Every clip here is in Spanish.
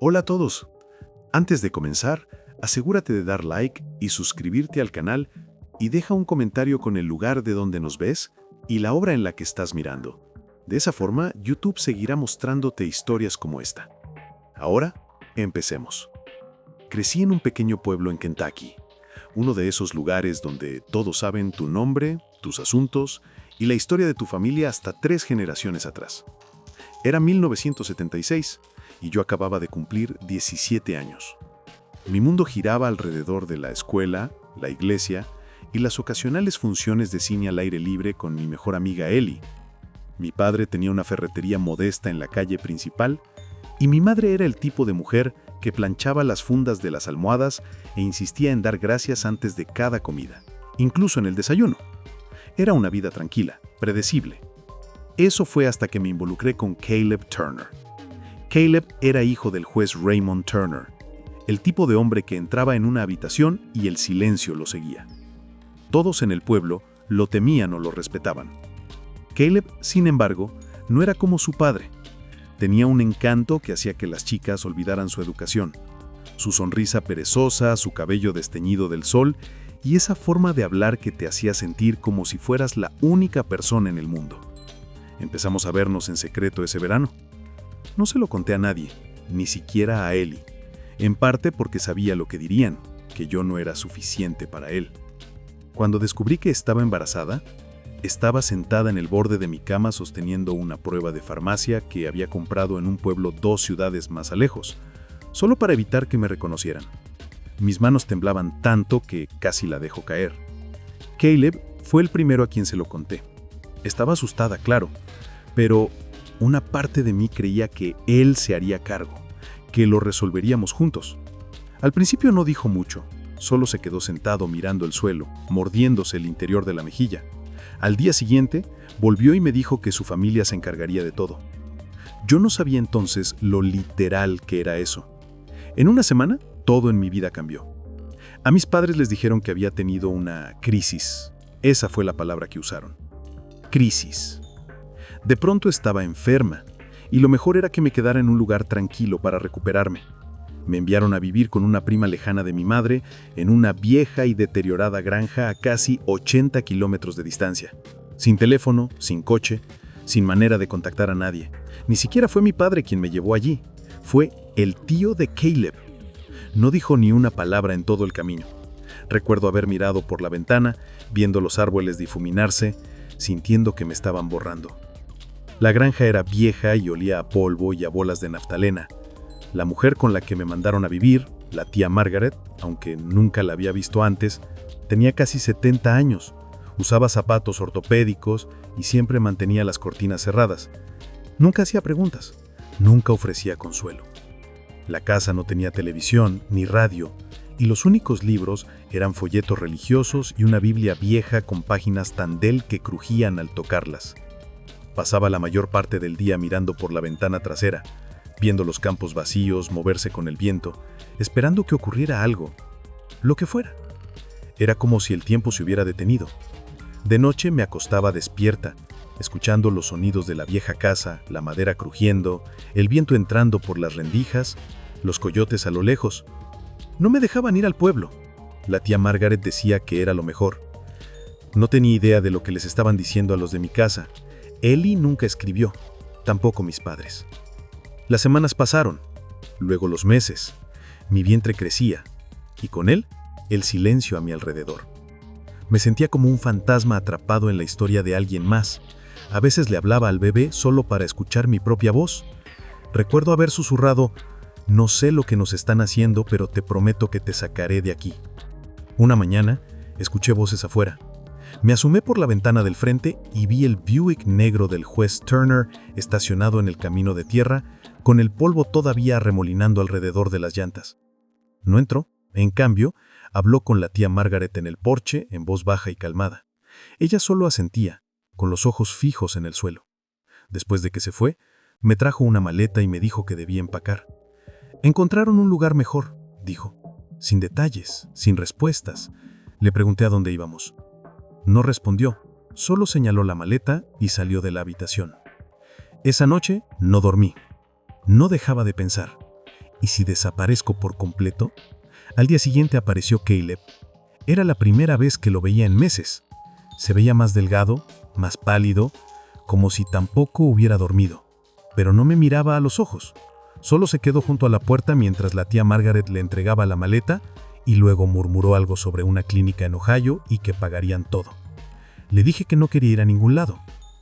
Hola a todos. Antes de comenzar, asegúrate de dar like y suscribirte al canal y deja un comentario con el lugar de donde nos ves y la obra en la que estás mirando. De esa forma, YouTube seguirá mostrándote historias como esta. Ahora, empecemos. Crecí en un pequeño pueblo en Kentucky, uno de esos lugares donde todos saben tu nombre, tus asuntos y la historia de tu familia hasta 3 generaciones atrás. Era 1976 y yo acababa de cumplir 17 años. Mi mundo giraba alrededor de la escuela, la iglesia y las ocasionales funciones de cine al aire libre con mi mejor amiga Ellie. Mi padre tenía una ferretería modesta en la calle principal y mi madre era el tipo de mujer que planchaba las fundas de las almohadas e insistía en dar gracias antes de cada comida, incluso en el desayuno. Era una vida tranquila, predecible. Eso fue hasta que me involucré con Caleb Turner. Caleb era hijo del juez Raymond Turner, el tipo de hombre que entraba en una habitación y el silencio lo seguía. Todos en el pueblo lo temían o lo respetaban. Caleb, sin embargo, no era como su padre. Tenía un encanto que hacía que las chicas olvidaran su educación, su sonrisa perezosa, su cabello desteñido del sol y esa forma de hablar que te hacía sentir como si fueras la única persona en el mundo. Empezamos a vernos en secreto ese verano. No se lo conté a nadie, ni siquiera a Ellie, en parte porque sabía lo que dirían, que yo no era suficiente para él. Cuando descubrí que estaba embarazada, estaba sentada en el borde de mi cama sosteniendo una prueba de farmacia que había comprado en un pueblo 2 ciudades más lejos, solo para evitar que me reconocieran. Mis manos temblaban tanto que casi la dejo caer. Caleb fue el primero a quien se lo conté. Estaba asustada, claro, pero una parte de mí creía que él se haría cargo, que lo resolveríamos juntos. Al principio no dijo mucho, solo se quedó sentado mirando el suelo, mordiéndose el interior de la mejilla. Al día siguiente, volvió y me dijo que su familia se encargaría de todo. Yo no sabía entonces lo literal que era eso. En una semana, todo en mi vida cambió. A mis padres les dijeron que había tenido una crisis. Esa fue la palabra que usaron. Crisis. De pronto estaba enferma, y lo mejor era que me quedara en un lugar tranquilo para recuperarme. Me enviaron a vivir con una prima lejana de mi madre en una vieja y deteriorada granja a casi 80 kilómetros de distancia. Sin teléfono, sin coche, sin manera de contactar a nadie. Ni siquiera fue mi padre quien me llevó allí. Fue el tío de Caleb. No dijo ni una palabra en todo el camino. Recuerdo haber mirado por la ventana, viendo los árboles difuminarse, sintiendo que me estaban borrando. La granja era vieja y olía a polvo y a bolas de naftalena. La mujer con la que me mandaron a vivir, la tía Margaret, aunque nunca la había visto antes, tenía casi 70 años, usaba zapatos ortopédicos y siempre mantenía las cortinas cerradas. Nunca hacía preguntas, nunca ofrecía consuelo. La casa no tenía televisión ni radio, y los únicos libros eran folletos religiosos y una Biblia vieja con páginas tandel que crujían al tocarlas. Pasaba la mayor parte del día mirando por la ventana trasera, viendo los campos vacíos moverse con el viento, esperando que ocurriera algo, lo que fuera. Era como si el tiempo se hubiera detenido. De noche me acostaba despierta, escuchando los sonidos de la vieja casa, la madera crujiendo, el viento entrando por las rendijas, los coyotes a lo lejos. No me dejaban ir al pueblo. La tía Margaret decía que era lo mejor. No tenía idea de lo que les estaban diciendo a los de mi casa. Ellie nunca escribió, tampoco mis padres. Las semanas pasaron, luego los meses. Mi vientre crecía, y con él, el silencio a mi alrededor. Me sentía como un fantasma atrapado en la historia de alguien más. A veces le hablaba al bebé solo para escuchar mi propia voz. Recuerdo haber susurrado: «No sé lo que nos están haciendo, pero te prometo que te sacaré de aquí». Una mañana, escuché voces afuera. Me asomé por la ventana del frente y vi el Buick negro del juez Turner estacionado en el camino de tierra, con el polvo todavía arremolinando alrededor de las llantas. No entró, en cambio, habló con la tía Margaret en el porche en voz baja y calmada. Ella solo asentía, con los ojos fijos en el suelo. Después de que se fue, me trajo una maleta y me dijo que debía empacar. «Encontraron un lugar mejor», dijo, sin detalles, sin respuestas. Le pregunté a dónde íbamos. No respondió, solo señaló la maleta y salió de la habitación. Esa noche no dormí. No dejaba de pensar. ¿Y si desaparezco por completo? Al día siguiente apareció Caleb. Era la primera vez que lo veía en meses. Se veía más delgado, más pálido, como si tampoco hubiera dormido. Pero no me miraba a los ojos. Solo se quedó junto a la puerta mientras la tía Margaret le entregaba la maleta y luego murmuró algo sobre una clínica en Ohio y que pagarían todo. Le dije que no quería ir a ningún lado.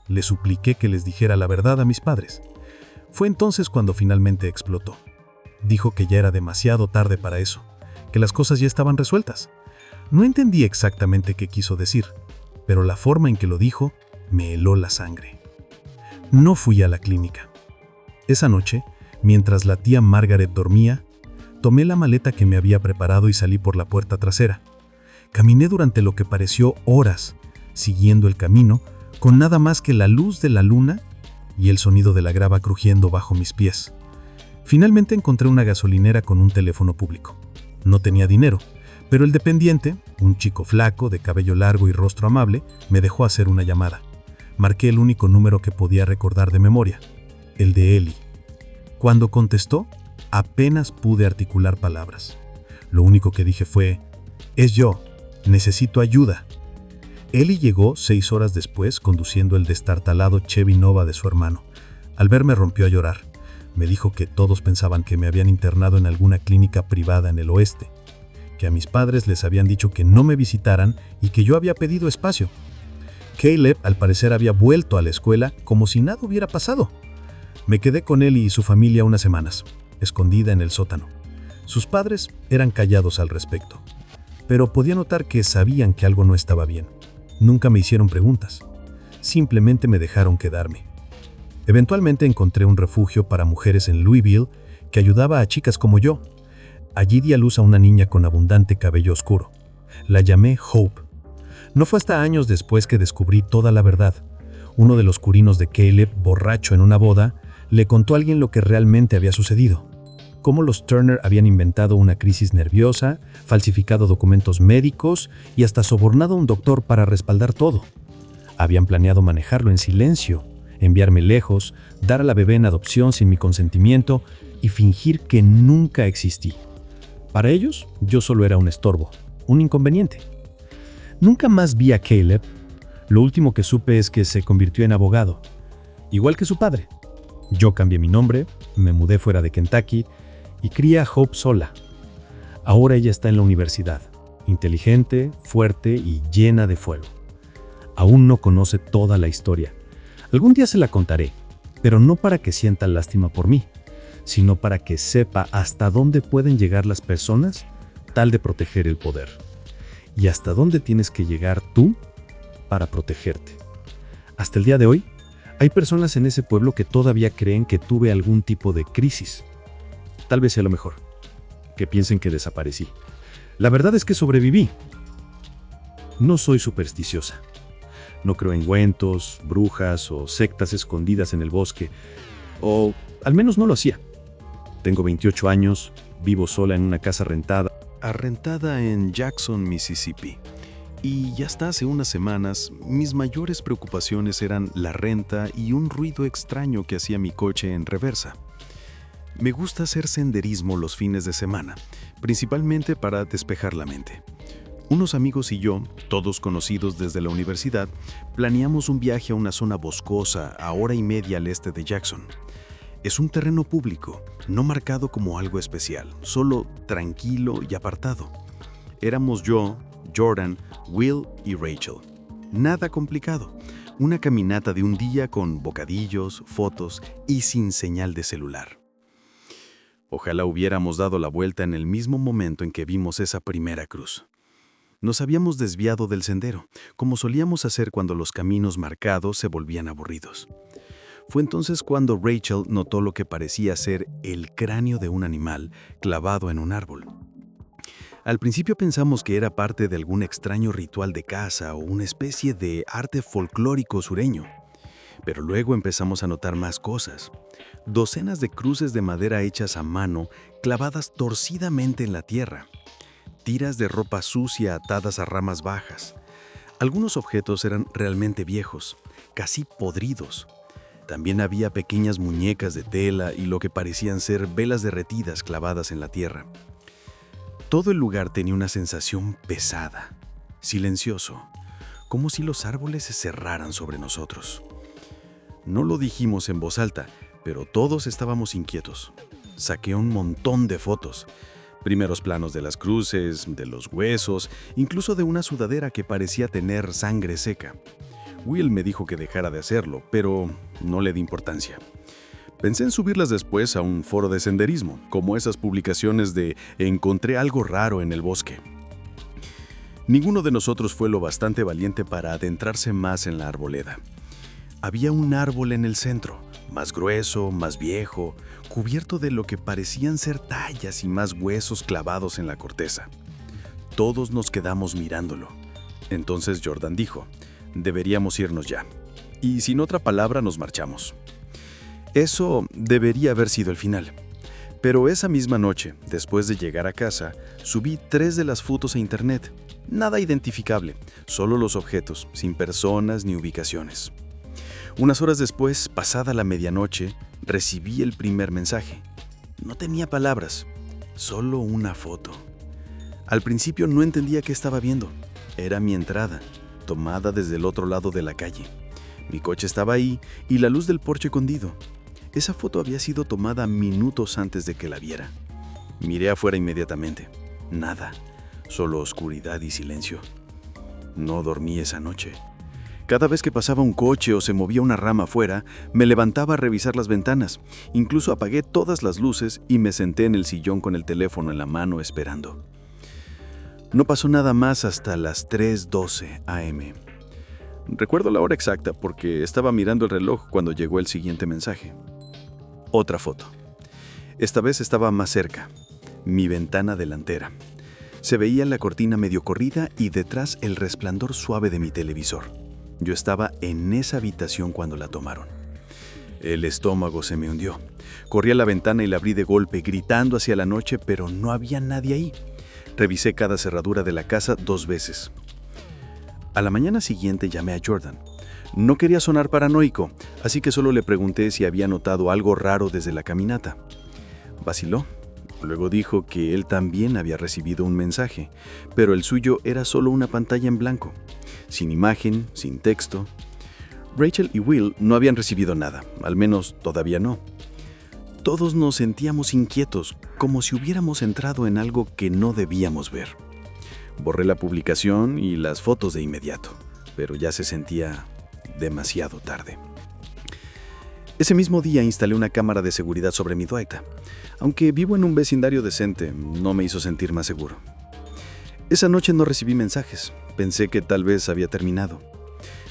Le supliqué que les dijera la verdad a mis padres. Fue entonces cuando finalmente explotó. Dijo que ya era demasiado tarde para eso, que las cosas ya estaban resueltas. No entendí exactamente qué quiso decir, pero la forma en que lo dijo me heló la sangre. No fui a la clínica. Esa noche, mientras la tía Margaret dormía, tomé la maleta que me había preparado y salí por la puerta trasera. Caminé durante lo que pareció horas, siguiendo el camino, con nada más que la luz de la luna y el sonido de la grava crujiendo bajo mis pies. Finalmente encontré una gasolinera con un teléfono público. No tenía dinero, pero el dependiente, un chico flaco, de cabello largo y rostro amable, me dejó hacer una llamada. Marqué el único número que podía recordar de memoria, el de Ellie. Cuando contestó, apenas pude articular palabras. Lo único que dije fue: «Es yo, necesito ayuda». Ellie llegó 6 horas después conduciendo el destartalado Chevy Nova de su hermano. Al verme rompió a llorar. Me dijo que todos pensaban que me habían internado en alguna clínica privada en el oeste, que a mis padres les habían dicho que no me visitaran y que yo había pedido espacio. Caleb, al parecer, había vuelto a la escuela como si nada hubiera pasado. Me quedé con él y su familia unas semanas, escondida en el sótano. Sus padres eran callados al respecto, pero podía notar que sabían que algo no estaba bien. Nunca me hicieron preguntas. Simplemente me dejaron quedarme. Eventualmente encontré un refugio para mujeres en Louisville que ayudaba a chicas como yo. Allí di a luz a una niña con abundante cabello oscuro. La llamé Hope. No fue hasta años después que descubrí toda la verdad. Uno de los curinos de Caleb, borracho en una boda, le contó a alguien lo que realmente había sucedido. Cómo los Turner habían inventado una crisis nerviosa, falsificado documentos médicos y hasta sobornado a un doctor para respaldar todo. Habían planeado manejarlo en silencio, enviarme lejos, dar a la bebé en adopción sin mi consentimiento y fingir que nunca existí. Para ellos, yo solo era un estorbo, un inconveniente. Nunca más vi a Caleb. Lo último que supe es que se convirtió en abogado, igual que su padre. Yo cambié mi nombre, me mudé fuera de Kentucky y crié a Hope sola. Ahora ella está en la universidad, inteligente, fuerte y llena de fuego. Aún no conoce toda la historia. Algún día se la contaré, pero no para que sienta lástima por mí, sino para que sepa hasta dónde pueden llegar las personas tal de proteger el poder. Y hasta dónde tienes que llegar tú para protegerte. Hasta el día de hoy, hay personas en ese pueblo que todavía creen que tuve algún tipo de crisis. Tal vez sea lo mejor, que piensen que desaparecí. La verdad es que sobreviví. No soy supersticiosa. No creo en ungüentos, brujas o sectas escondidas en el bosque. O al menos no lo hacía. Tengo 28 años, vivo sola en una casa rentada en Jackson, Mississippi. Y hasta hace unas semanas, mis mayores preocupaciones eran la renta y un ruido extraño que hacía mi coche en reversa. Me gusta hacer senderismo los fines de semana, principalmente para despejar la mente. Unos amigos y yo, todos conocidos desde la universidad, planeamos un viaje a una zona boscosa a 1:30 al este de Jackson. Es un terreno público, no marcado como algo especial, solo tranquilo y apartado. Éramos yo, Jordan, Will y Rachel. Nada complicado. Una caminata de un día con bocadillos, fotos y sin señal de celular. Ojalá hubiéramos dado la vuelta en el mismo momento en que vimos esa primera cruz. Nos habíamos desviado del sendero, como solíamos hacer cuando los caminos marcados se volvían aburridos. Fue entonces cuando Rachel notó lo que parecía ser el cráneo de un animal clavado en un árbol. Al principio pensamos que era parte de algún extraño ritual de caza o una especie de arte folclórico sureño. Pero luego empezamos a notar más cosas. Docenas de cruces de madera hechas a mano, clavadas torcidamente en la tierra. Tiras de ropa sucia atadas a ramas bajas. Algunos objetos eran realmente viejos, casi podridos. También había pequeñas muñecas de tela y lo que parecían ser velas derretidas clavadas en la tierra. Todo el lugar tenía una sensación pesada, silencioso, como si los árboles se cerraran sobre nosotros. No lo dijimos en voz alta, pero todos estábamos inquietos. Saqué un montón de fotos. Primeros planos de las cruces, de los huesos, incluso de una sudadera que parecía tener sangre seca. Will me dijo que dejara de hacerlo, pero no le di importancia. Pensé en subirlas después a un foro de senderismo, como esas publicaciones de "encontré algo raro en el bosque". Ninguno de nosotros fue lo bastante valiente para adentrarse más en la arboleda. Había un árbol en el centro, más grueso, más viejo, cubierto de lo que parecían ser tallas y más huesos clavados en la corteza. Todos nos quedamos mirándolo. Entonces Jordan dijo: "Deberíamos irnos ya". Y sin otra palabra nos marchamos. Eso debería haber sido el final. Pero esa misma noche, después de llegar a casa, subí 3 de las fotos a internet. Nada identificable, solo los objetos, sin personas ni ubicaciones. Unas horas después, pasada la medianoche, recibí el primer mensaje. No tenía palabras, solo una foto. Al principio no entendía qué estaba viendo. Era mi entrada, tomada desde el otro lado de la calle. Mi coche estaba ahí y la luz del porche escondido. Esa foto había sido tomada minutos antes de que la viera. Miré afuera inmediatamente. Nada, solo oscuridad y silencio. No dormí esa noche. Cada vez que pasaba un coche o se movía una rama afuera, me levantaba a revisar las ventanas. Incluso apagué todas las luces y me senté en el sillón con el teléfono en la mano esperando. No pasó nada más hasta las 3:12 a.m. Recuerdo la hora exacta porque estaba mirando el reloj cuando llegó el siguiente mensaje. Otra foto. Esta vez estaba más cerca, mi ventana delantera. Se veía la cortina medio corrida y detrás el resplandor suave de mi televisor. Yo estaba en esa habitación cuando la tomaron. El estómago se me hundió. Corrí a la ventana y la abrí de golpe, gritando hacia la noche, pero no había nadie ahí. Revisé cada cerradura de la casa 2 veces. A la mañana siguiente llamé a Jordan. No quería sonar paranoico, así que solo le pregunté si había notado algo raro desde la caminata. Vaciló. Luego dijo que él también había recibido un mensaje, pero el suyo era solo una pantalla en blanco, sin imagen, sin texto. Rachel y Will no habían recibido nada, al menos todavía no. Todos nos sentíamos inquietos, como si hubiéramos entrado en algo que no debíamos ver. Borré la publicación y las fotos de inmediato, pero ya se sentía demasiado tarde. Ese mismo día instalé una cámara de seguridad sobre mi dueta. Aunque vivo en un vecindario decente, no me hizo sentir más seguro. Esa noche no recibí mensajes. Pensé que tal vez había terminado.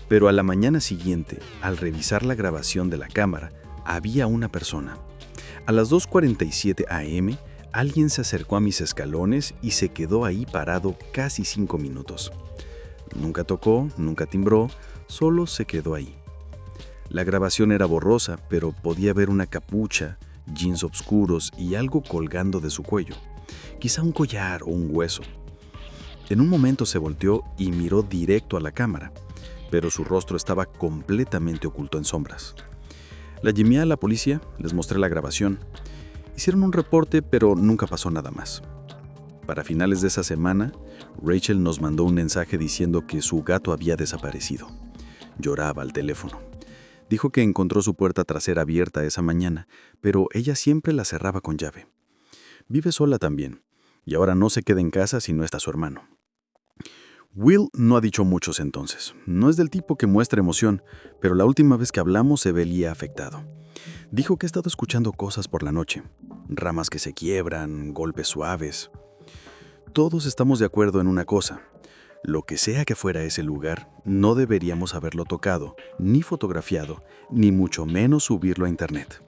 Pero a la mañana siguiente, al revisar la grabación de la cámara, había una persona. A las 2:47 a.m., alguien se acercó a mis escalones y se quedó ahí parado casi 5 minutos. Nunca tocó, nunca timbró, solo se quedó ahí. La grabación era borrosa, pero podía ver una capucha, jeans oscuros y algo colgando de su cuello. Quizá un collar o un hueso. En un momento se volteó y miró directo a la cámara, pero su rostro estaba completamente oculto en sombras. La llamé a la policía, les mostré la grabación. Hicieron un reporte, pero nunca pasó nada más. Para finales de esa semana, Rachel nos mandó un mensaje diciendo que su gato había desaparecido. Lloraba al teléfono. Dijo que encontró su puerta trasera abierta esa mañana, pero ella siempre la cerraba con llave. Vive sola también, y ahora no se queda en casa si no está su hermano. Will no ha dicho muchos entonces. No es del tipo que muestra emoción, pero la última vez que hablamos se veía afectado. Dijo que ha estado escuchando cosas por la noche. Ramas que se quiebran, golpes suaves. Todos estamos de acuerdo en una cosa. Lo que sea que fuera ese lugar, no deberíamos haberlo tocado, ni fotografiado, ni mucho menos subirlo a internet.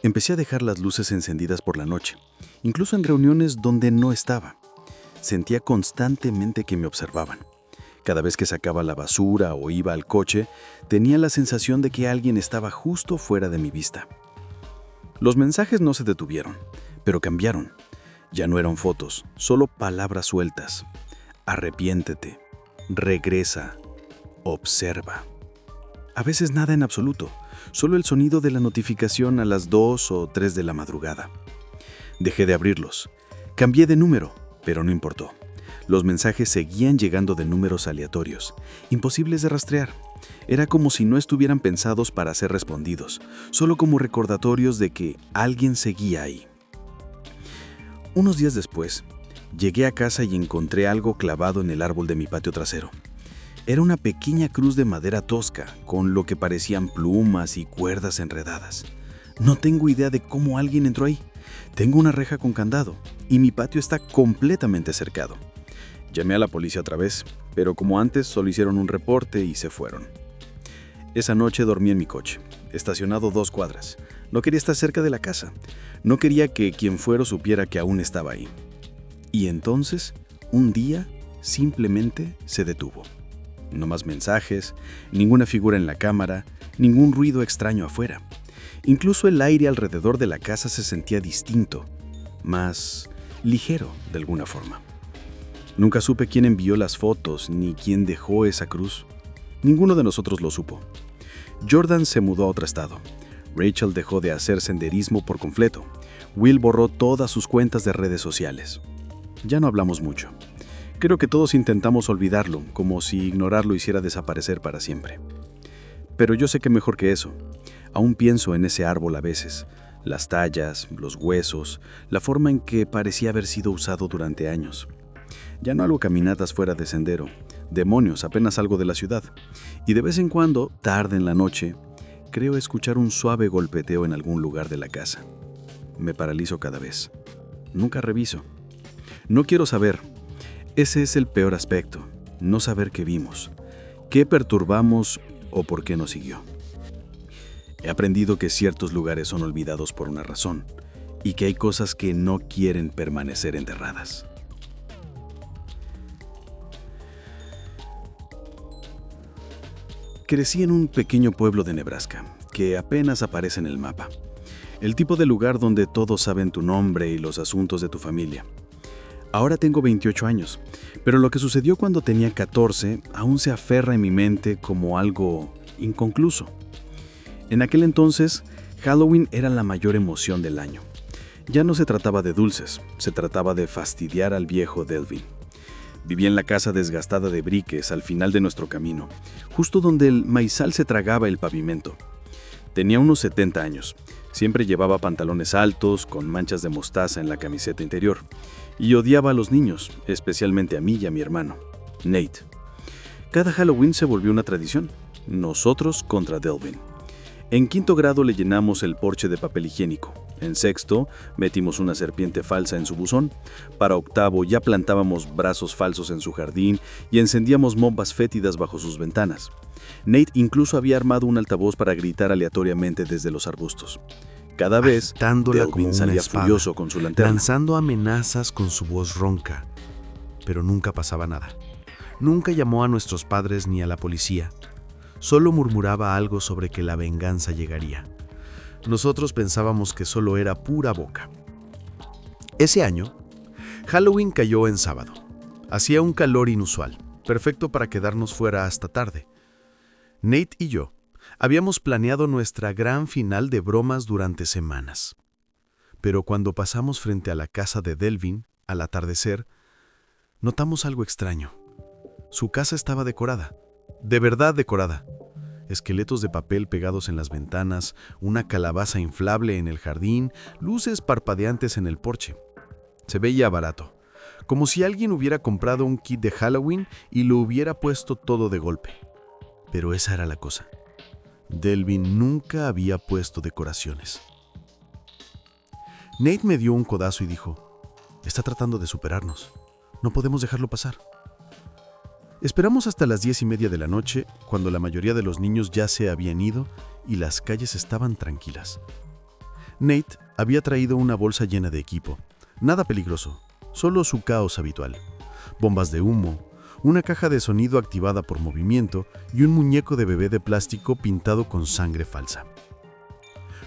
Empecé a dejar las luces encendidas por la noche, incluso en reuniones donde no estaba. Sentía constantemente que me observaban. Cada vez que sacaba la basura o iba al coche, tenía la sensación de que alguien estaba justo fuera de mi vista. Los mensajes no se detuvieron, pero cambiaron. Ya no eran fotos, solo palabras sueltas. Arrepiéntete, regresa, observa. A veces nada en absoluto, solo el sonido de la notificación a las 2 o 3 de la madrugada. Dejé de abrirlos. Cambié de número, pero no importó. Los mensajes seguían llegando de números aleatorios, imposibles de rastrear. Era como si no estuvieran pensados para ser respondidos, solo como recordatorios de que alguien seguía ahí. Unos días después, llegué a casa y encontré algo clavado en el árbol de mi patio trasero. Era una pequeña cruz de madera tosca, con lo que parecían plumas y cuerdas enredadas. No tengo idea de cómo alguien entró ahí. Tengo una reja con candado, y mi patio está completamente cercado. Llamé a la policía otra vez, pero como antes solo hicieron un reporte y se fueron. Esa noche dormí en mi coche, estacionado 2 cuadras. No quería estar cerca de la casa. No quería que quien fuera supiera que aún estaba ahí. Y entonces, un día, simplemente se detuvo. No más mensajes, ninguna figura en la cámara, ningún ruido extraño afuera. Incluso el aire alrededor de la casa se sentía distinto, más ligero de alguna forma. Nunca supe quién envió las fotos ni quién dejó esa cruz. Ninguno de nosotros lo supo. Jordan se mudó a otro estado. Rachel dejó de hacer senderismo por completo. Will borró todas sus cuentas de redes sociales. Ya no hablamos mucho. Creo que todos intentamos olvidarlo, como si ignorarlo hiciera desaparecer para siempre. Pero yo sé que mejor que eso. Aún pienso en ese árbol a veces. Las tallas, los huesos, la forma en que parecía haber sido usado durante años. Ya no hago caminatas fuera de sendero. Demonios, apenas salgo de la ciudad. Y de vez en cuando, tarde en la noche, creo escuchar un suave golpeteo en algún lugar de la casa. Me paralizo cada vez. Nunca reviso. No quiero saber. Ese es el peor aspecto, no saber qué vimos, qué perturbamos o por qué nos siguió. He aprendido que ciertos lugares son olvidados por una razón y que hay cosas que no quieren permanecer enterradas. Crecí en un pequeño pueblo de Nebraska, que apenas aparece en el mapa. El tipo de lugar donde todos saben tu nombre y los asuntos de tu familia. Ahora tengo 28 años, pero lo que sucedió cuando tenía 14 aún se aferra en mi mente como algo inconcluso. En aquel entonces, Halloween era la mayor emoción del año. Ya no se trataba de dulces, se trataba de fastidiar al viejo Delvin. Vivía en la casa desgastada de briques al final de nuestro camino, justo donde el maizal se tragaba el pavimento. Tenía unos 70 años, siempre llevaba pantalones altos con manchas de mostaza en la camiseta interior. Y odiaba a los niños, especialmente a mí y a mi hermano, Nate. Cada Halloween se volvió una tradición, nosotros contra Delvin. En 5º grado le llenamos el porche de papel higiénico. En 6º metimos una serpiente falsa en su buzón. Para 8º ya plantábamos brazos falsos en su jardín y encendíamos bombas fétidas bajo sus ventanas. Nate incluso había armado un altavoz para gritar aleatoriamente desde los arbustos. Cada vez, agitándola como Delvin una salía espada, furioso con su lanterna. lanzando amenazas con su voz ronca. Pero nunca pasaba nada. Nunca llamó a nuestros padres ni a la policía. Solo murmuraba algo sobre que la venganza llegaría. Nosotros pensábamos que solo era pura boca. Ese año, Halloween cayó en sábado. Hacía un calor inusual, perfecto para quedarnos fuera hasta tarde. Nate y yo habíamos planeado nuestra gran final de bromas durante semanas. Pero cuando pasamos frente a la casa de Delvin, al atardecer, notamos algo extraño. Su casa estaba decorada, de verdad decorada. Esqueletos de papel pegados en las ventanas, una calabaza inflable en el jardín, luces parpadeantes en el porche. Se veía barato, como si alguien hubiera comprado un kit de Halloween y lo hubiera puesto todo de golpe. Pero esa era la cosa. Delvin nunca había puesto decoraciones. Nate me dio un codazo y dijo: «Está tratando de superarnos. No podemos dejarlo pasar». Esperamos hasta las 10:30 de la noche, cuando la mayoría de los niños ya se habían ido y las calles estaban tranquilas. Nate había traído una bolsa llena de equipo. Nada peligroso, solo su caos habitual. Bombas de humo, una caja de sonido activada por movimiento y un muñeco de bebé de plástico pintado con sangre falsa.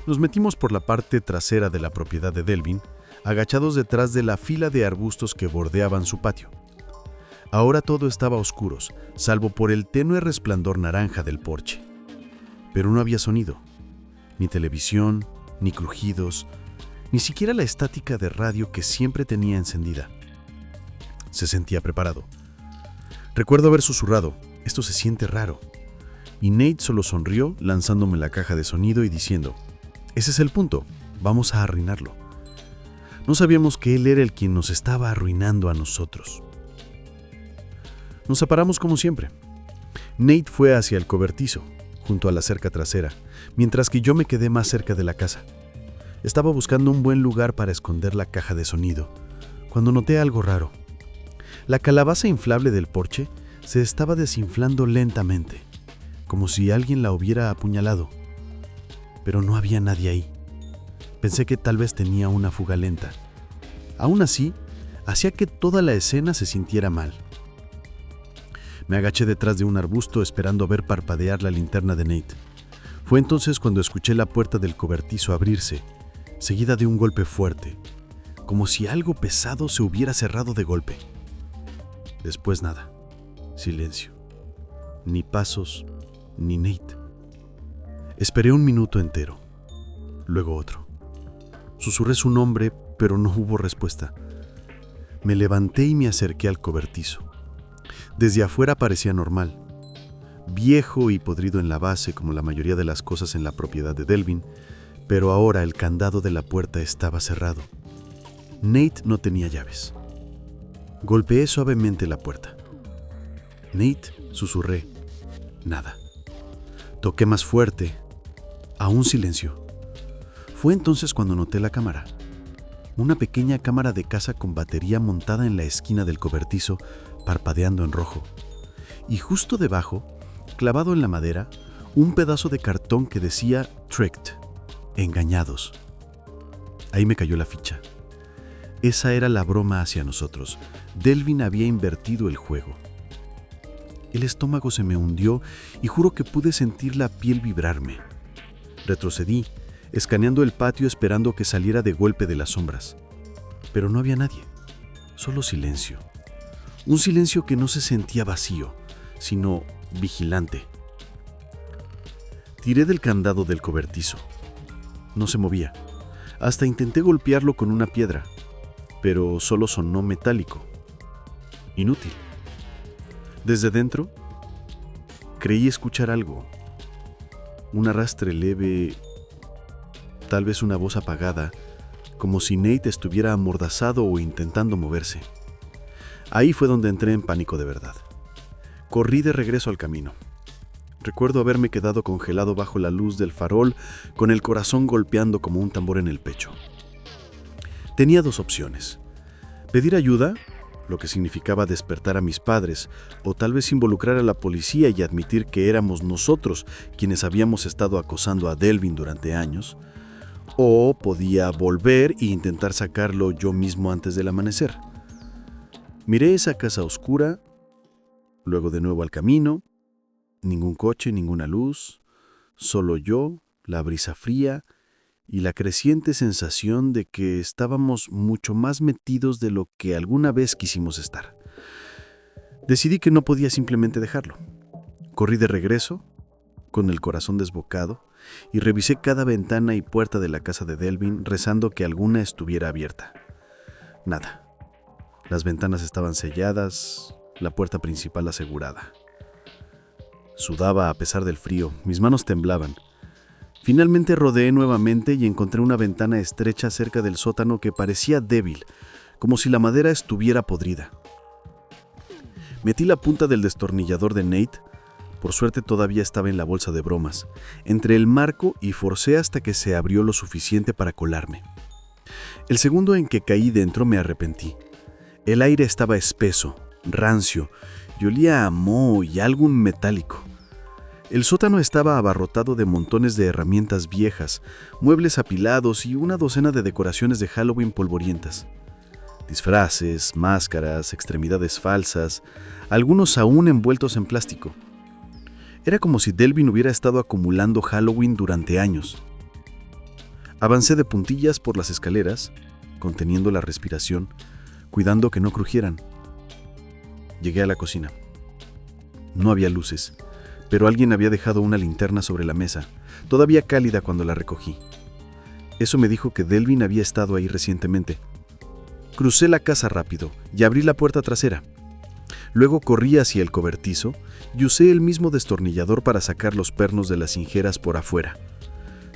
Nos metimos por la parte trasera de la propiedad de Delvin, agachados detrás de la fila de arbustos que bordeaban su patio. Ahora todo estaba a oscuros, salvo por el tenue resplandor naranja del porche. Pero no había sonido, ni televisión, ni crujidos, ni siquiera la estática de radio que siempre tenía encendida. Se sentía preparado. Recuerdo haber susurrado, esto se siente raro. Y Nate solo sonrió lanzándome la caja de sonido y diciendo, ese es el punto, vamos a arruinarlo. No sabíamos que él era el quien nos estaba arruinando a nosotros. Nos separamos como siempre. Nate fue hacia el cobertizo, junto a la cerca trasera, mientras que yo me quedé más cerca de la casa. Estaba buscando un buen lugar para esconder la caja de sonido, cuando noté algo raro. La calabaza inflable del porche se estaba desinflando lentamente, como si alguien la hubiera apuñalado. Pero no había nadie ahí. Pensé que tal vez tenía una fuga lenta. Aún así, hacía que toda la escena se sintiera mal. Me agaché detrás de un arbusto esperando ver parpadear la linterna de Nate. Fue entonces cuando escuché la puerta del cobertizo abrirse, seguida de un golpe fuerte, como si algo pesado se hubiera cerrado de golpe. Después nada. Silencio. Ni pasos, ni Nate. Esperé un minuto entero. Luego otro. Susurré su nombre, pero no hubo respuesta. Me levanté y me acerqué al cobertizo. Desde afuera parecía normal. Viejo y podrido en la base, como la mayoría de las cosas en la propiedad de Delvin, pero ahora el candado de la puerta estaba cerrado. Nate no tenía llaves. Golpeé suavemente la puerta. Nate, susurré. Nada. Toqué más fuerte. Aún silencio. Fue entonces cuando noté la cámara. Una pequeña cámara de casa con batería montada en la esquina del cobertizo, parpadeando en rojo. Y justo debajo, clavado en la madera, un pedazo de cartón que decía Tricked, engañados. Ahí me cayó la ficha. Esa era la broma hacia nosotros. Delvin había invertido el juego. El estómago se me hundió y juro que pude sentir la piel vibrarme. Retrocedí, escaneando el patio esperando que saliera de golpe de las sombras. Pero no había nadie, solo silencio. Un silencio que no se sentía vacío, sino vigilante. Tiré del candado del cobertizo. No se movía. Hasta intenté golpearlo con una piedra, pero solo sonó metálico. Inútil. Desde dentro, creí escuchar algo. Un arrastre leve, tal vez una voz apagada, como si Nate estuviera amordazado o intentando moverse. Ahí fue donde entré en pánico de verdad. Corrí de regreso al camino. Recuerdo haberme quedado congelado bajo la luz del farol, con el corazón golpeando como un tambor en el pecho. Tenía dos opciones: pedir ayuda, lo que significaba despertar a mis padres, o tal vez involucrar a la policía y admitir que éramos nosotros quienes habíamos estado acosando a Delvin durante años, o podía volver e intentar sacarlo yo mismo antes del amanecer. Miré esa casa oscura, luego de nuevo al camino. Ningún coche, ninguna luz, solo yo, la brisa fría y la creciente sensación de que estábamos mucho más metidos de lo que alguna vez quisimos estar. Decidí que no podía simplemente dejarlo. Corrí de regreso, con el corazón desbocado, y revisé cada ventana y puerta de la casa de Delvin, rezando que alguna estuviera abierta. Nada. Las ventanas estaban selladas, la puerta principal asegurada. Sudaba a pesar del frío, mis manos temblaban. Finalmente rodeé nuevamente y encontré una ventana estrecha cerca del sótano que parecía débil, como si la madera estuviera podrida. Metí la punta del destornillador de Nate, por suerte todavía estaba en la bolsa de bromas, entre el marco y forcé hasta que se abrió lo suficiente para colarme. El segundo en que caí dentro me arrepentí. El aire estaba espeso, rancio, y olía a moho y algo metálico. El sótano estaba abarrotado de montones de herramientas viejas, muebles apilados y una docena de decoraciones de Halloween polvorientas. Disfraces, máscaras, extremidades falsas, algunos aún envueltos en plástico. Era como si Delvin hubiera estado acumulando Halloween durante años. Avancé de puntillas por las escaleras, conteniendo la respiración, cuidando que no crujieran. Llegué a la cocina. No había luces, pero alguien había dejado una linterna sobre la mesa, todavía cálida cuando la recogí. Eso me dijo que Delvin había estado ahí recientemente. Crucé la casa rápido y abrí la puerta trasera. Luego corrí hacia el cobertizo y usé el mismo destornillador para sacar los pernos de las injeras por afuera.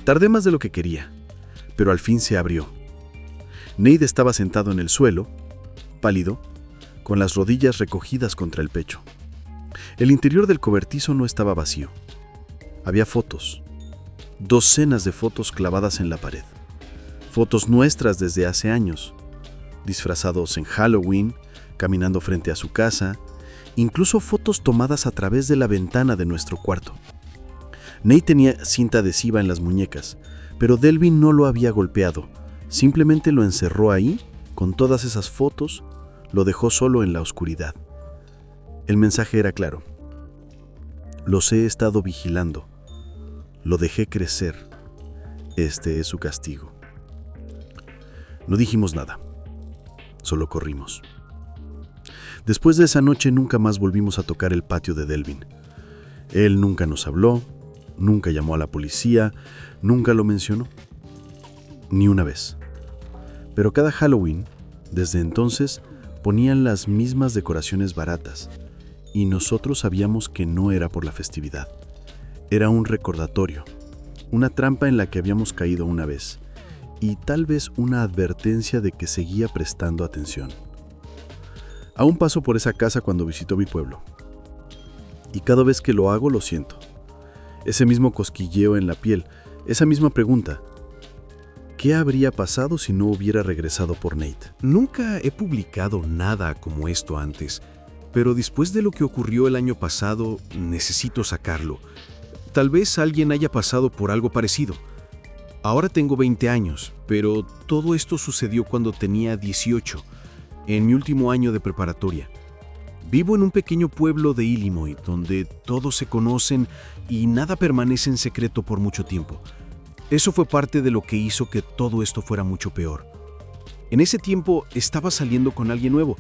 Tardé más de lo que quería, pero al fin se abrió. Nate estaba sentado en el suelo, pálido, con las rodillas recogidas contra el pecho. El interior del cobertizo no estaba vacío. Había fotos. Docenas de fotos clavadas en la pared. Fotos nuestras desde hace años. Disfrazados en Halloween, caminando frente a su casa, incluso fotos tomadas a través de la ventana de nuestro cuarto. Nate tenía cinta adhesiva en las muñecas, pero Delvin no lo había golpeado. Simplemente lo encerró ahí, con todas esas fotos, lo dejó solo en la oscuridad. El mensaje era claro. Los he estado vigilando. Lo dejé crecer. Este es su castigo. No dijimos nada. Solo corrimos. Después de esa noche nunca más volvimos a tocar el patio de Delvin. Él nunca nos habló, nunca llamó a la policía, nunca lo mencionó. Ni una vez. Pero cada Halloween, desde entonces, ponían las mismas decoraciones baratas, y nosotros sabíamos que no era por la festividad. Era un recordatorio, una trampa en la que habíamos caído una vez, y tal vez una advertencia de que seguía prestando atención. Aún paso por esa casa cuando visito mi pueblo, y cada vez que lo hago lo siento. Ese mismo cosquilleo en la piel, esa misma pregunta. ¿Qué habría pasado si no hubiera regresado por Nate? Nunca he publicado nada como esto antes, pero después de lo que ocurrió el año pasado, necesito sacarlo. Tal vez alguien haya pasado por algo parecido. Ahora tengo 20 años, pero todo esto sucedió cuando tenía 18, en mi último año de preparatoria. Vivo en un pequeño pueblo de Illinois, donde todos se conocen y nada permanece en secreto por mucho tiempo. Eso fue parte de lo que hizo que todo esto fuera mucho peor. En ese tiempo estaba saliendo con alguien nuevo.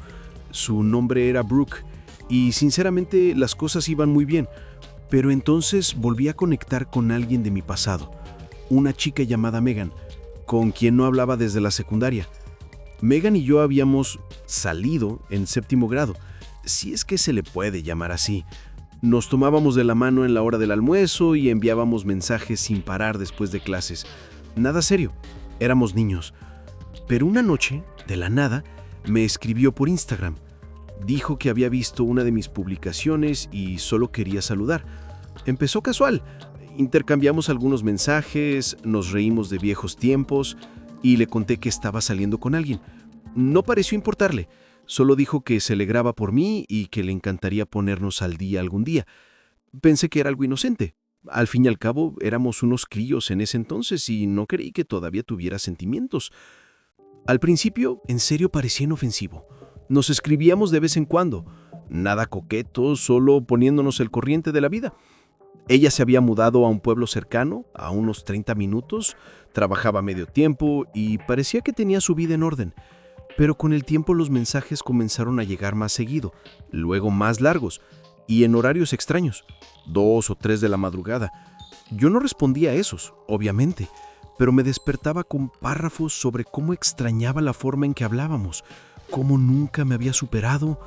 Su nombre era Brooke, y sinceramente las cosas iban muy bien. Pero entonces volví a conectar con alguien de mi pasado, una chica llamada Megan, con quien no hablaba desde la secundaria. Megan y yo habíamos salido en 7º grado, si es que se le puede llamar así. Nos tomábamos de la mano en la hora del almuerzo y enviábamos mensajes sin parar después de clases. Nada serio, éramos niños. Pero una noche, de la nada, me escribió por Instagram. Dijo que había visto una de mis publicaciones y solo quería saludar. Empezó casual. Intercambiamos algunos mensajes, nos reímos de viejos tiempos y le conté que estaba saliendo con alguien. No pareció importarle. Solo dijo que se alegraba por mí y que le encantaría ponernos al día algún día. Pensé que era algo inocente. Al fin y al cabo, éramos unos críos en ese entonces y no creí que todavía tuviera sentimientos. Al principio, en serio parecía inofensivo. Nos escribíamos de vez en cuando. Nada coqueto, solo poniéndonos al corriente de la vida. Ella se había mudado a un pueblo cercano, a unos 30 minutos, trabajaba medio tiempo y parecía que tenía su vida en orden. Pero con el tiempo los mensajes comenzaron a llegar más seguido, luego más largos y en horarios extraños, 2 o 3 de la madrugada. Yo no respondía a esos, obviamente, pero me despertaba con párrafos sobre cómo extrañaba la forma en que hablábamos, cómo nunca me había superado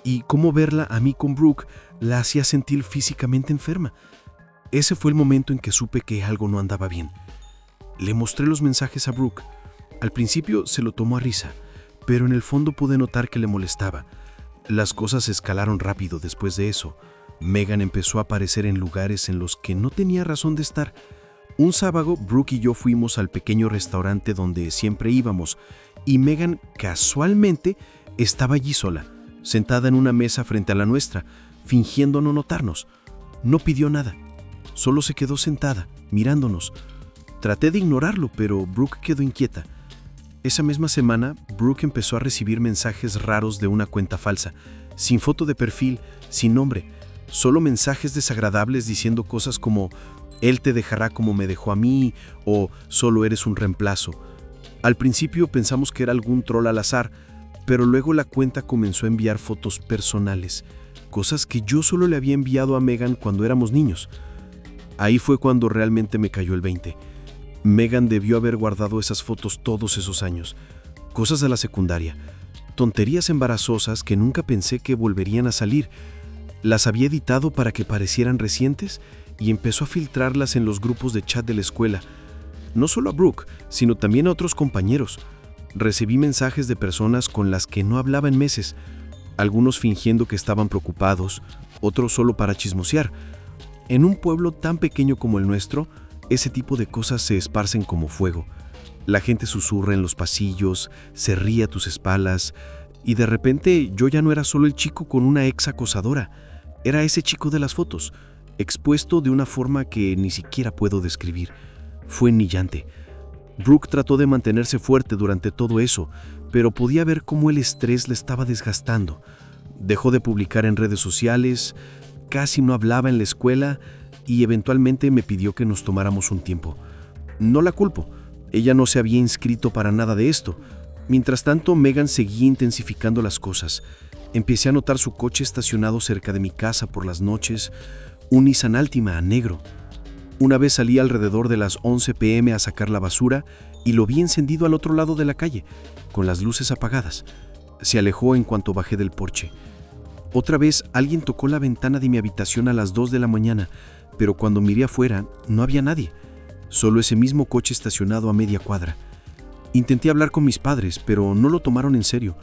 y cómo verla a mí con Brooke la hacía sentir físicamente enferma. Ese fue el momento en que supe que algo no andaba bien. Le mostré los mensajes a Brooke. Al principio se lo tomó a risa, pero en el fondo pude notar que le molestaba. Las cosas escalaron rápido después de eso. Megan empezó a aparecer en lugares en los que no tenía razón de estar. Un sábado, Brooke y yo fuimos al pequeño restaurante donde siempre íbamos, y Megan casualmente estaba allí sola, sentada en una mesa frente a la nuestra, fingiendo no notarnos. No pidió nada, solo se quedó sentada, mirándonos. Traté de ignorarlo, pero Brooke quedó inquieta. Esa misma semana, Brooke empezó a recibir mensajes raros de una cuenta falsa, sin foto de perfil, sin nombre, solo mensajes desagradables diciendo cosas como «él te dejará como me dejó a mí» o «solo eres un reemplazo». Al principio pensamos que era algún troll al azar, Pero luego la cuenta comenzó a enviar fotos personales, cosas que yo solo le había enviado a Megan cuando éramos niños. Ahí fue cuando realmente me cayó el 20. Megan debió haber guardado esas fotos todos esos años, cosas de la secundaria, tonterías embarazosas que nunca pensé que volverían a salir. Las había editado para que parecieran recientes y empezó a filtrarlas en los grupos de chat de la escuela. No solo a Brooke, sino también a otros compañeros. Recibí mensajes de personas con las que no hablaba en meses, algunos fingiendo que estaban preocupados, otros solo para chismosear. En un pueblo tan pequeño como el nuestro, ese tipo de cosas se esparcen como fuego. La gente susurra en los pasillos, se ríe a tus espaldas, y de repente yo ya no era solo el chico con una ex acosadora, era ese chico de las fotos, expuesto de una forma que ni siquiera puedo describir. Fue humillante. Brooke trató de mantenerse fuerte durante todo eso, pero podía ver cómo el estrés le estaba desgastando. Dejó de publicar en redes sociales, casi no hablaba en la escuela y eventualmente me pidió que nos tomáramos un tiempo. No la culpo, ella no se había inscrito para nada de esto. Mientras tanto, Megan seguía intensificando las cosas. Empecé a notar su coche estacionado cerca de mi casa por las noches, un Nissan Altima negro. Una vez salí alrededor de las 11 p.m. a sacar la basura y lo vi encendido al otro lado de la calle, con las luces apagadas. Se alejó en cuanto bajé del porche. Otra vez alguien tocó la ventana de mi habitación a las 2 de la mañana, pero cuando miré afuera no había nadie, solo ese mismo coche estacionado a media cuadra. Intenté hablar con mis padres, pero no lo tomaron en serio.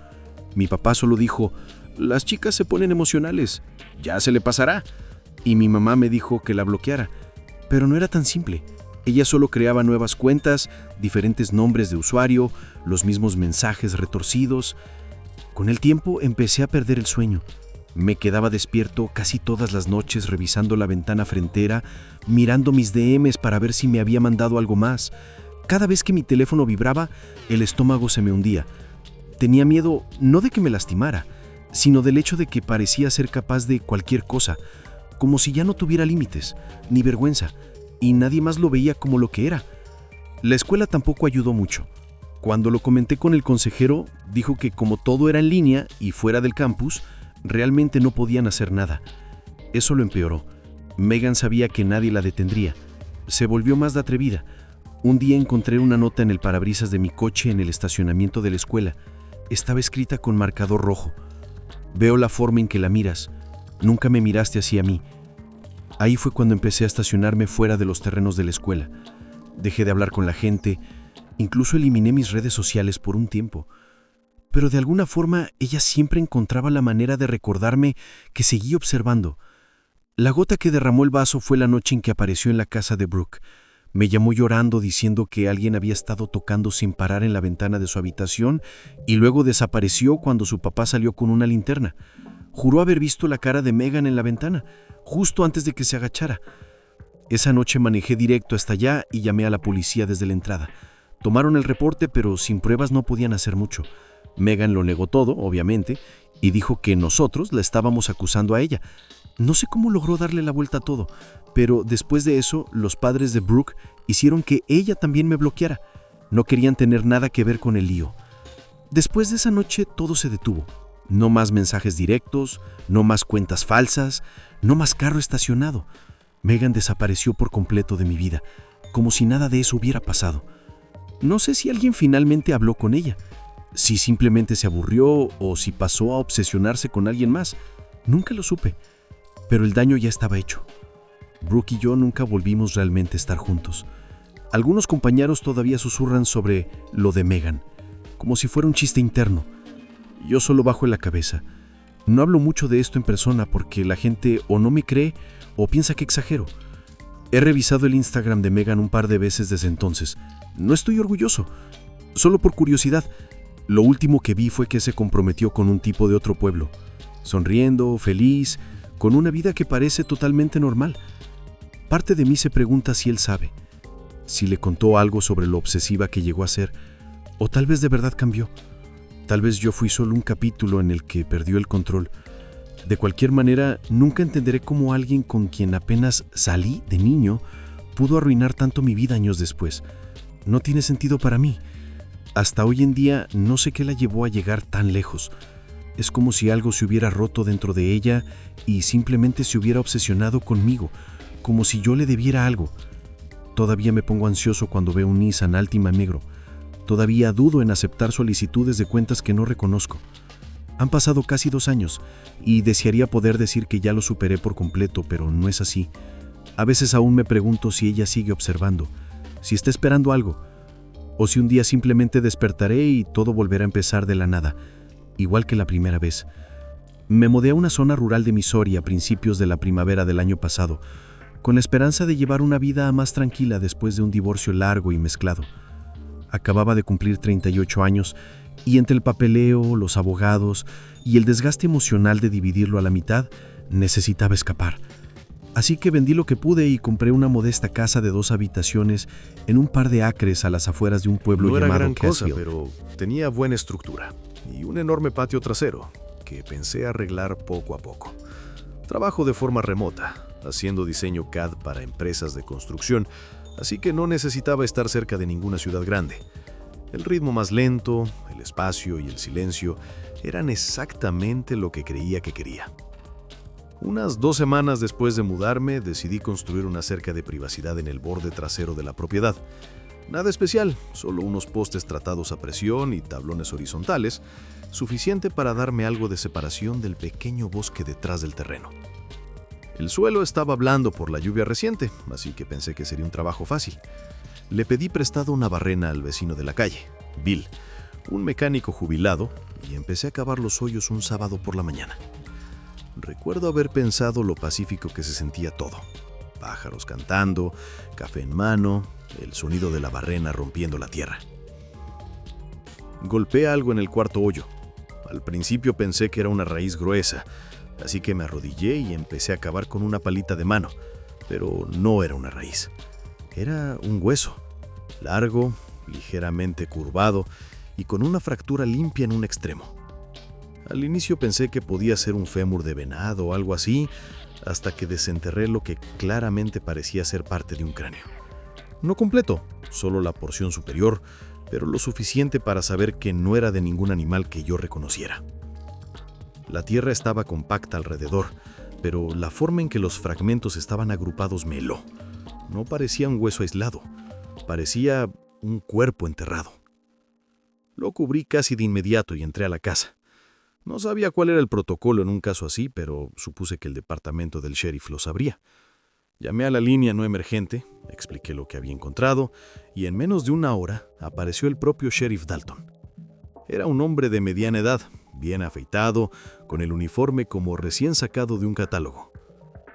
Mi papá solo dijo: «Las chicas se ponen emocionales, ya se le pasará». Y mi mamá me dijo que la bloqueara. Pero no era tan simple. Ella solo creaba nuevas cuentas, diferentes nombres de usuario, los mismos mensajes retorcidos. Con el tiempo empecé a perder el sueño. Me quedaba despierto casi todas las noches revisando la ventana frentera, mirando mis DMs para ver si me había mandado algo más. Cada vez que mi teléfono vibraba, el estómago se me hundía. Tenía miedo no de que me lastimara, sino del hecho de que parecía ser capaz de cualquier cosa, como si ya no tuviera límites, ni vergüenza, y nadie más lo veía como lo que era. La escuela tampoco ayudó mucho. Cuando lo comenté con el consejero, dijo que como todo era en línea y fuera del campus, realmente no podían hacer nada. Eso lo empeoró. Megan sabía que nadie la detendría. Se volvió más de atrevida. Un día encontré una nota en el parabrisas de mi coche en el estacionamiento de la escuela. Estaba escrita con marcador rojo: «Veo la forma en que la miras. Nunca me miraste así a mí». Ahí fue cuando empecé a estacionarme fuera de los terrenos de la escuela. Dejé de hablar con la gente, incluso eliminé mis redes sociales por un tiempo. Pero de alguna forma ella siempre encontraba la manera de recordarme que seguí observando. La gota que derramó el vaso fue la noche en que apareció en la casa de Brooke. Me llamó llorando diciendo que alguien había estado tocando sin parar en la ventana de su habitación y luego desapareció cuando su papá salió con una linterna. Juró haber visto la cara de Megan en la ventana, justo antes de que se agachara. Esa noche manejé directo hasta allá y llamé a la policía desde la entrada. Tomaron el reporte, pero sin pruebas no podían hacer mucho. Megan lo negó todo, obviamente, y dijo que nosotros la estábamos acusando a ella. No sé cómo logró darle la vuelta a todo, pero después de eso, los padres de Brooke hicieron que ella también me bloqueara. No querían tener nada que ver con el lío. Después de esa noche, todo se detuvo. No más mensajes directos, no más cuentas falsas, no más carro estacionado. Megan desapareció por completo de mi vida, como si nada de eso hubiera pasado. No sé si alguien finalmente habló con ella, si simplemente se aburrió o si pasó a obsesionarse con alguien más. Nunca lo supe, pero el daño ya estaba hecho. Brooke y yo nunca volvimos realmente a estar juntos. Algunos compañeros todavía susurran sobre lo de Megan, como si fuera un chiste interno. Yo solo bajo la cabeza. No hablo mucho de esto en persona porque la gente o no me cree o piensa que exagero. He revisado el Instagram de Megan un par de veces desde entonces. No estoy orgulloso, solo por curiosidad. Lo último que vi fue que se comprometió con un tipo de otro pueblo, sonriendo, feliz, con una vida que parece totalmente normal. Parte de mí se pregunta si él sabe, si le contó algo sobre lo obsesiva que llegó a ser, o tal vez de verdad cambió. Tal vez yo fui solo un capítulo en el que perdió el control. De cualquier manera, nunca entenderé cómo alguien con quien apenas salí de niño pudo arruinar tanto mi vida años después. No tiene sentido para mí. Hasta hoy en día no sé qué la llevó a llegar tan lejos. Es como si algo se hubiera roto dentro de ella y simplemente se hubiera obsesionado conmigo, como si yo le debiera algo. Todavía me pongo ansioso cuando veo un Nissan Altima negro. Todavía dudo en aceptar solicitudes de cuentas que no reconozco. Han pasado casi 2 años y desearía poder decir que ya lo superé por completo, pero no es así. A veces aún me pregunto si ella sigue observando, si está esperando algo, o si un día simplemente despertaré y todo volverá a empezar de la nada, igual que la primera vez. Me mudé a una zona rural de Missouri a principios de la primavera del año pasado, con la esperanza de llevar una vida más tranquila después de un divorcio largo y mezclado. Acababa de cumplir 38 años y entre el papeleo, los abogados y el desgaste emocional de dividirlo a la mitad, necesitaba escapar. Así que vendí lo que pude y compré una modesta casa de 2 habitaciones en un par de acres a las afueras de un pueblo No era llamado gran cosa, Cassville. pero tenía buena estructura y un enorme patio trasero que pensé arreglar poco a poco. Trabajo de forma remota, haciendo diseño CAD para empresas de construcción, así que no necesitaba estar cerca de ninguna ciudad grande. El ritmo más lento, el espacio y el silencio eran exactamente lo que creía que quería. Unas 2 semanas después de mudarme, decidí construir una cerca de privacidad en el borde trasero de la propiedad. Nada especial, solo unos postes tratados a presión y tablones horizontales, suficiente para darme algo de separación del pequeño bosque detrás del terreno. El suelo estaba blando por la lluvia reciente, así que pensé que sería un trabajo fácil. Le pedí prestado una barrena al vecino de la calle, Bill, un mecánico jubilado, y empecé a cavar los hoyos un sábado por la mañana. Recuerdo haber pensado lo pacífico que se sentía todo. Pájaros cantando, café en mano, el sonido de la barrena rompiendo la tierra. Golpeé algo en el cuarto hoyo. Al principio pensé que era una raíz gruesa, así que me arrodillé y empecé a cavar con una palita de mano, pero no era una raíz. Era un hueso, largo, ligeramente curvado y con una fractura limpia en un extremo. Al inicio pensé que podía ser un fémur de venado o algo así, hasta que desenterré lo que claramente parecía ser parte de un cráneo. No completo, solo la porción superior, pero lo suficiente para saber que no era de ningún animal que yo reconociera. La tierra estaba compacta alrededor, pero la forma en que los fragmentos estaban agrupados me heló. No parecía un hueso aislado, parecía un cuerpo enterrado. Lo cubrí casi de inmediato y entré a la casa. No sabía cuál era el protocolo en un caso así, pero supuse que el departamento del sheriff lo sabría. Llamé a la línea no emergente, expliqué lo que había encontrado, y en menos de 1 hora apareció el propio sheriff Dalton. Era un hombre de mediana edad, bien afeitado, con el uniforme como recién sacado de un catálogo.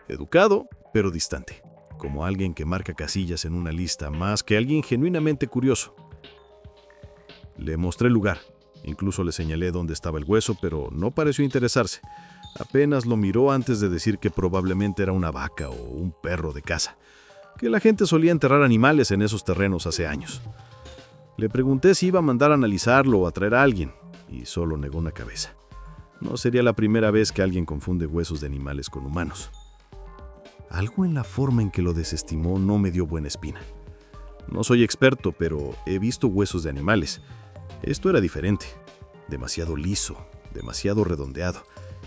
Educado, pero distante, como alguien que marca casillas en una lista más que alguien genuinamente curioso. Le mostré el lugar. Incluso le señalé dónde estaba el hueso, pero no pareció interesarse. Apenas lo miró antes de decir que probablemente era una vaca o un perro de caza, que la gente solía enterrar animales en esos terrenos hace años. Le pregunté si iba a mandar a analizarlo o a traer a alguien, y solo negó una cabeza. No sería la primera vez que alguien confunde huesos de animales con humanos. Algo en la forma en que lo desestimó no me dio buena espina. No soy experto, pero he visto huesos de animales. Esto era diferente, demasiado liso, demasiado redondeado,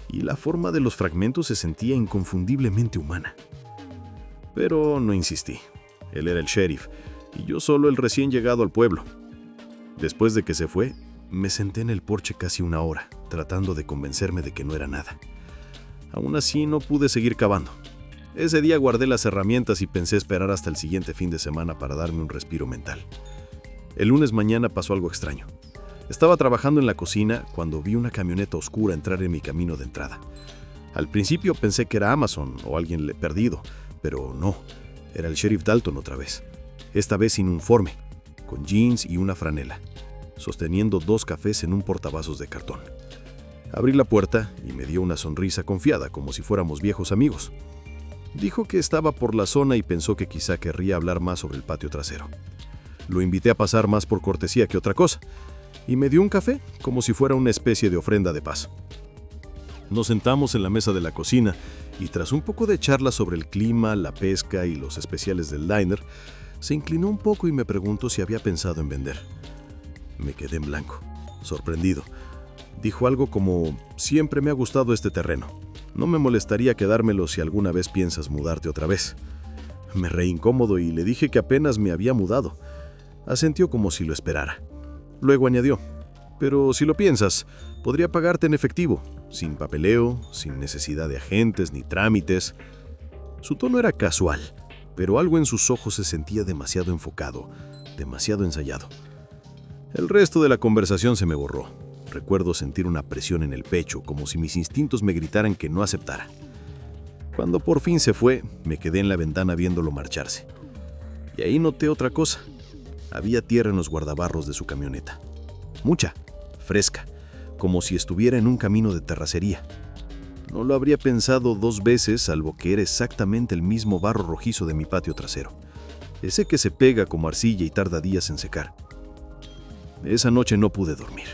y la forma de los fragmentos se sentía inconfundiblemente humana. Pero no insistí. Él era el sheriff, y yo solo el recién llegado al pueblo. Después de que se fue, me senté en el porche casi 1 hora, tratando de convencerme de que no era nada. Aún así, no pude seguir cavando. Ese día guardé las herramientas y pensé esperar hasta el siguiente fin de semana para darme un respiro mental. El lunes mañana pasó algo extraño. Estaba trabajando en la cocina cuando vi una camioneta oscura entrar en mi camino de entrada. Al principio pensé que era Amazon o alguien perdido, pero no, era el sheriff Dalton otra vez. Esta vez sin uniforme, con jeans y una franela, sosteniendo 2 cafés en un portavasos de cartón. Abrí la puerta y me dio una sonrisa confiada, como si fuéramos viejos amigos. Dijo que estaba por la zona y pensó que quizá querría hablar más sobre el patio trasero. Lo invité a pasar más por cortesía que otra cosa, y me dio un café como si fuera una especie de ofrenda de paz. Nos sentamos en la mesa de la cocina y tras un poco de charla sobre el clima, la pesca y los especiales del diner, se inclinó un poco y me preguntó si había pensado en vender. Me quedé en blanco, sorprendido. Dijo algo como: siempre me ha gustado este terreno. No me molestaría quedármelo si alguna vez piensas mudarte otra vez. Me reí incómodo y le dije que apenas me había mudado. Asintió como si lo esperara. Luego añadió: pero si lo piensas, podría pagarte en efectivo, sin papeleo, sin necesidad de agentes ni trámites. Su tono era casual, pero algo en sus ojos se sentía demasiado enfocado, demasiado ensayado. El resto de la conversación se me borró. Recuerdo sentir una presión en el pecho, como si mis instintos me gritaran que no aceptara. Cuando por fin se fue, me quedé en la ventana viéndolo marcharse. Y ahí noté otra cosa. Había tierra en los guardabarros de su camioneta. Mucha, fresca, como si estuviera en un camino de terracería. No lo habría pensado 2 veces, salvo que era exactamente el mismo barro rojizo de mi patio trasero. Ese que se pega como arcilla y tarda días en secar. Esa noche no pude dormir.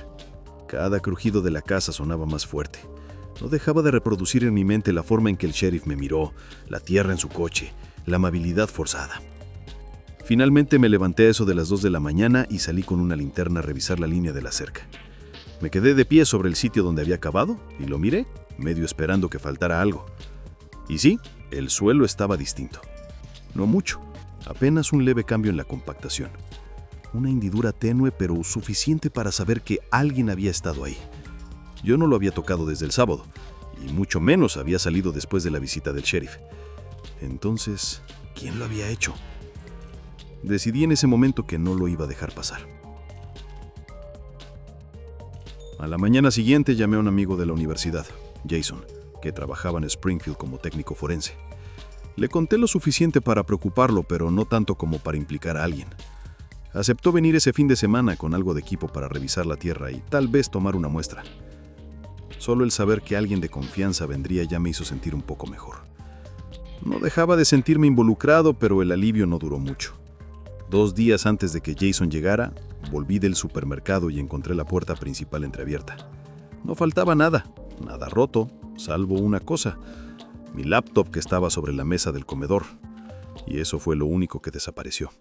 Cada crujido de la casa sonaba más fuerte. No dejaba de reproducir en mi mente la forma en que el sheriff me miró, la tierra en su coche, la amabilidad forzada. Finalmente me levanté a eso de las 2 de la mañana y salí con una linterna a revisar la línea de la cerca. Me quedé de pie sobre el sitio donde había cavado y lo miré, medio esperando que faltara algo. Y sí, el suelo estaba distinto. No mucho, apenas un leve cambio en la compactación. Una hendidura tenue pero suficiente para saber que alguien había estado ahí. Yo no lo había tocado desde el sábado, y mucho menos había salido después de la visita del sheriff. Entonces, ¿quién lo había hecho? Decidí en ese momento que no lo iba a dejar pasar. A la mañana siguiente llamé a un amigo de la universidad, Jason, que trabajaba en Springfield como técnico forense. Le conté lo suficiente para preocuparlo, pero no tanto como para implicar a alguien. Aceptó venir ese fin de semana con algo de equipo para revisar la tierra y tal vez tomar una muestra. Solo el saber que alguien de confianza vendría ya me hizo sentir un poco mejor. No dejaba de sentirme involucrado, pero el alivio no duró mucho. 2 días antes de que Jason llegara, volví del supermercado y encontré la puerta principal entreabierta. No faltaba nada roto, salvo una cosa: mi laptop que estaba sobre la mesa del comedor. Y eso fue lo único que desapareció.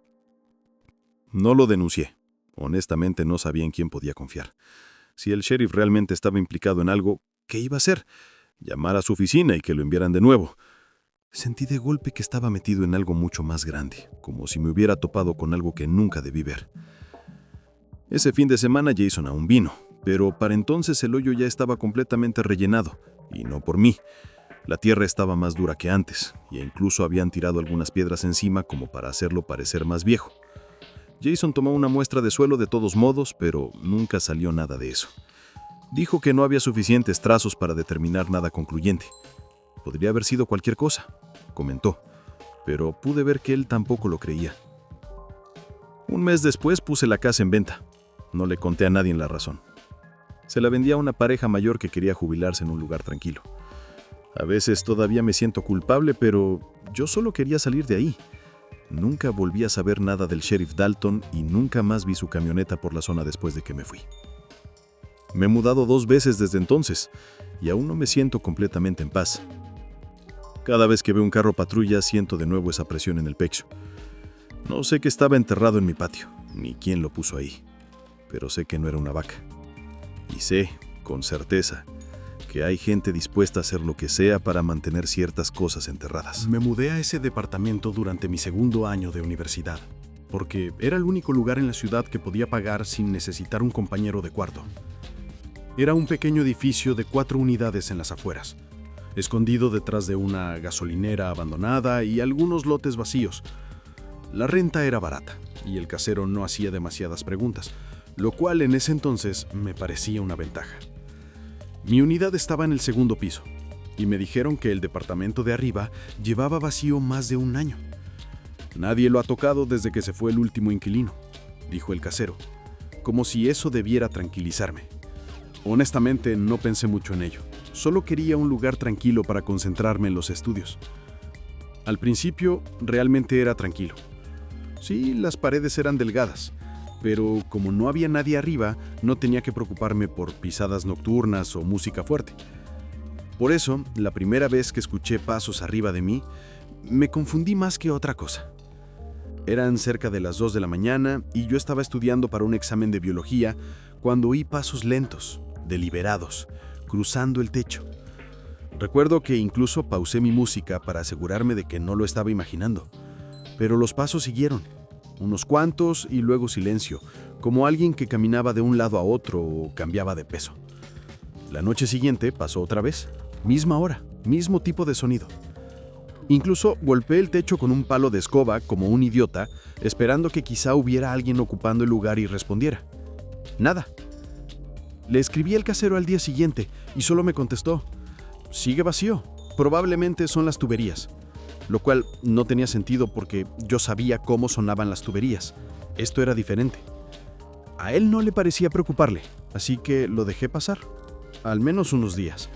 No lo denuncié. Honestamente no sabía en quién podía confiar. Si el sheriff realmente estaba implicado en algo, ¿qué iba a hacer? Llamar a su oficina y que lo enviaran de nuevo. Sentí de golpe que estaba metido en algo mucho más grande, como si me hubiera topado con algo que nunca debí ver. Ese fin de semana Jason aún vino, pero para entonces el hoyo ya estaba completamente rellenado, y no por mí. La tierra estaba más dura que antes, e incluso habían tirado algunas piedras encima como para hacerlo parecer más viejo. Jason tomó una muestra de suelo de todos modos, pero nunca salió nada de eso. Dijo que no había suficientes trazos para determinar nada concluyente. Podría haber sido cualquier cosa, comentó, pero pude ver que él tampoco lo creía. Un mes después puse la casa en venta. No le conté a nadie la razón. Se la vendía a una pareja mayor que quería jubilarse en un lugar tranquilo. A veces todavía me siento culpable, pero yo solo quería salir de ahí. Nunca volví a saber nada del sheriff Dalton y nunca más vi su camioneta por la zona después de que me fui. Me he mudado 2 veces desde entonces y aún no me siento completamente en paz. Cada vez que veo un carro patrulla siento de nuevo esa presión en el pecho. No sé qué estaba enterrado en mi patio, ni quién lo puso ahí, pero sé que no era una vaca. Y sé, con certeza, que hay gente dispuesta a hacer lo que sea para mantener ciertas cosas enterradas. Me mudé a ese departamento durante mi 2º año de universidad, porque era el único lugar en la ciudad que podía pagar sin necesitar un compañero de cuarto. Era un pequeño edificio de 4 unidades en las afueras, escondido detrás de una gasolinera abandonada y algunos lotes vacíos. La renta era barata y el casero no hacía demasiadas preguntas, lo cual en ese entonces me parecía una ventaja. Mi unidad estaba en el 2º piso y me dijeron que el departamento de arriba llevaba vacío más de 1 año. Nadie lo ha tocado desde que se fue el último inquilino, dijo el casero, como si eso debiera tranquilizarme. Honestamente, no pensé mucho en ello. Solo quería un lugar tranquilo para concentrarme en los estudios. Al principio, realmente era tranquilo. Sí, las paredes eran delgadas, pero como no había nadie arriba, no tenía que preocuparme por pisadas nocturnas o música fuerte. Por eso, la primera vez que escuché pasos arriba de mí, me confundí más que otra cosa. Eran cerca de las 2 de la mañana y yo estaba estudiando para un examen de biología cuando oí pasos lentos, deliberados, cruzando el techo. Recuerdo que incluso pausé mi música para asegurarme de que no lo estaba imaginando. Pero los pasos siguieron, unos cuantos y luego silencio, como alguien que caminaba de un lado a otro o cambiaba de peso. La noche siguiente pasó otra vez, misma hora, mismo tipo de sonido. Incluso golpeé el techo con un palo de escoba como un idiota, esperando que quizá hubiera alguien ocupando el lugar y respondiera. Nada. Le escribí al casero al día siguiente y solo me contestó: sigue vacío, probablemente son las tuberías. Lo cual no tenía sentido porque yo sabía cómo sonaban las tuberías. Esto era diferente. A él no le parecía preocuparle, así que lo dejé pasar, al menos unos días.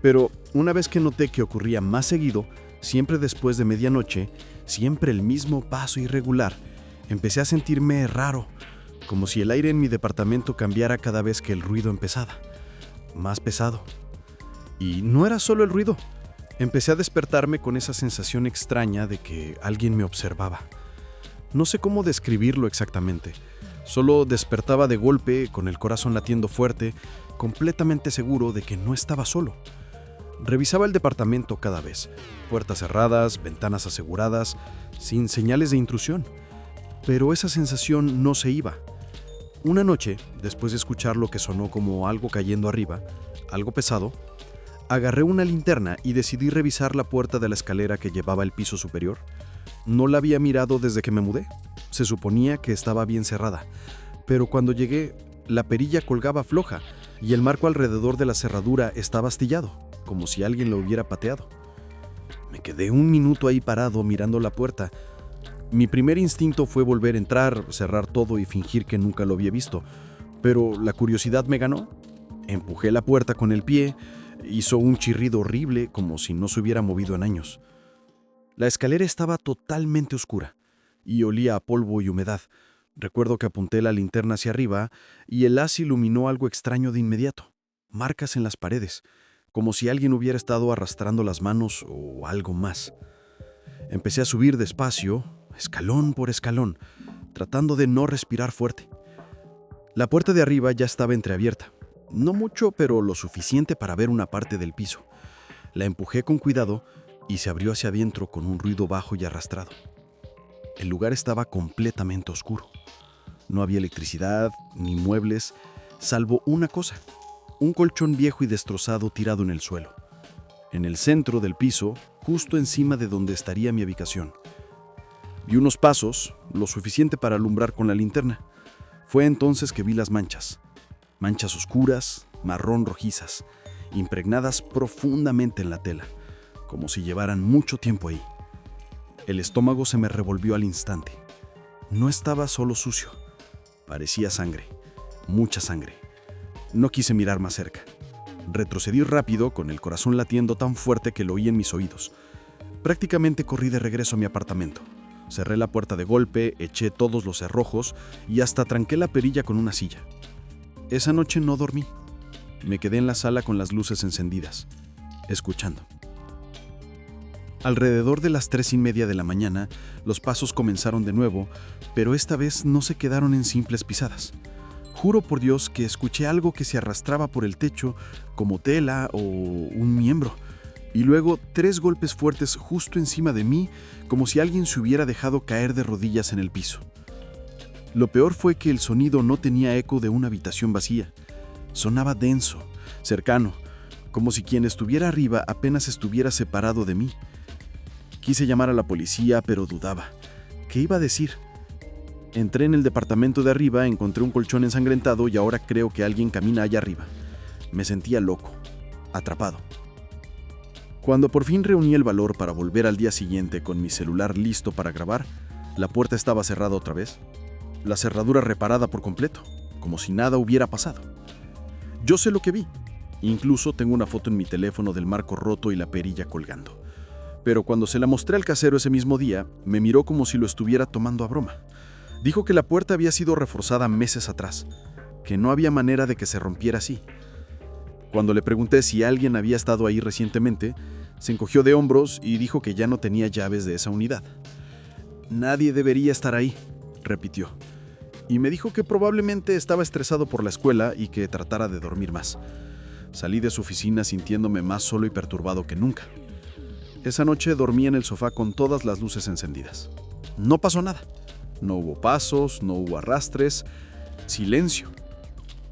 Pero una vez que noté que ocurría más seguido, siempre después de medianoche, siempre el mismo paso irregular, empecé a sentirme raro, como si el aire en mi departamento cambiara cada vez que el ruido empezaba, más pesado. Y no era solo el ruido. Empecé a despertarme con esa sensación extraña de que alguien me observaba. No sé cómo describirlo exactamente. Solo despertaba de golpe, con el corazón latiendo fuerte, completamente seguro de que no estaba solo. Revisaba el departamento cada vez, puertas cerradas, ventanas aseguradas, sin señales de intrusión. Pero esa sensación no se iba. Una noche, después de escuchar lo que sonó como algo cayendo arriba, algo pesado, agarré una linterna y decidí revisar la puerta de la escalera que llevaba al piso superior. No la había mirado desde que me mudé. Se suponía que estaba bien cerrada, pero cuando llegué, la perilla colgaba floja y el marco alrededor de la cerradura estaba astillado, como si alguien lo hubiera pateado. Me quedé un minuto ahí parado mirando la puerta. Mi primer instinto fue volver a entrar, cerrar todo y fingir que nunca lo había visto, pero la curiosidad me ganó. Empujé la puerta con el pie. Hizo un chirrido horrible, como si no se hubiera movido en años. La escalera estaba totalmente oscura y olía a polvo y humedad. Recuerdo que apunté la linterna hacia arriba y el haz iluminó algo extraño de inmediato. Marcas en las paredes, como si alguien hubiera estado arrastrando las manos o algo más. Empecé a subir despacio, escalón por escalón, tratando de no respirar fuerte. La puerta de arriba ya estaba entreabierta. No mucho, pero lo suficiente para ver una parte del piso. La empujé con cuidado y se abrió hacia adentro con un ruido bajo y arrastrado. El lugar estaba completamente oscuro. No había electricidad ni muebles, salvo una cosa: un colchón viejo y destrozado tirado en el suelo. En el centro del piso, justo encima de donde estaría mi habitación. Vi unos pasos, lo suficiente para alumbrar con la linterna. Fue entonces que vi las manchas. Manchas oscuras, marrón rojizas, impregnadas profundamente en la tela, como si llevaran mucho tiempo ahí. El estómago se me revolvió al instante. No estaba solo sucio, parecía sangre, mucha sangre. No quise mirar más cerca. Retrocedí rápido, con el corazón latiendo tan fuerte que lo oí en mis oídos. Prácticamente corrí de regreso a mi apartamento. Cerré la puerta de golpe, eché todos los cerrojos y hasta tranqué la perilla con una silla. Esa noche no dormí. Me quedé en la sala con las luces encendidas, escuchando. Alrededor de las 3:30 de la mañana, los pasos comenzaron de nuevo, pero esta vez no se quedaron en simples pisadas. Juro por Dios que escuché algo que se arrastraba por el techo, como tela o un miembro, y luego 3 golpes fuertes justo encima de mí, como si alguien se hubiera dejado caer de rodillas en el piso. Lo peor fue que el sonido no tenía eco de una habitación vacía. Sonaba denso, cercano, como si quien estuviera arriba apenas estuviera separado de mí. Quise llamar a la policía, pero dudaba. ¿Qué iba a decir? Entré en el departamento de arriba, encontré un colchón ensangrentado y ahora creo que alguien camina allá arriba. Me sentía loco, atrapado. Cuando por fin reuní el valor para volver al día siguiente con mi celular listo para grabar, la puerta estaba cerrada otra vez. La cerradura reparada por completo, como si nada hubiera pasado. Yo sé lo que vi. Incluso tengo una foto en mi teléfono del marco roto y la perilla colgando. Pero cuando se la mostré al casero ese mismo día, me miró como si lo estuviera tomando a broma. Dijo que la puerta había sido reforzada meses atrás, que no había manera de que se rompiera así. Cuando le pregunté si alguien había estado ahí recientemente, se encogió de hombros y dijo que ya no tenía llaves de esa unidad. Nadie debería estar ahí, repitió. Y me dijo que probablemente estaba estresado por la escuela y que tratara de dormir más. Salí de su oficina sintiéndome más solo y perturbado que nunca. Esa noche dormí en el sofá con todas las luces encendidas. No pasó nada. No hubo pasos, no hubo arrastres, silencio.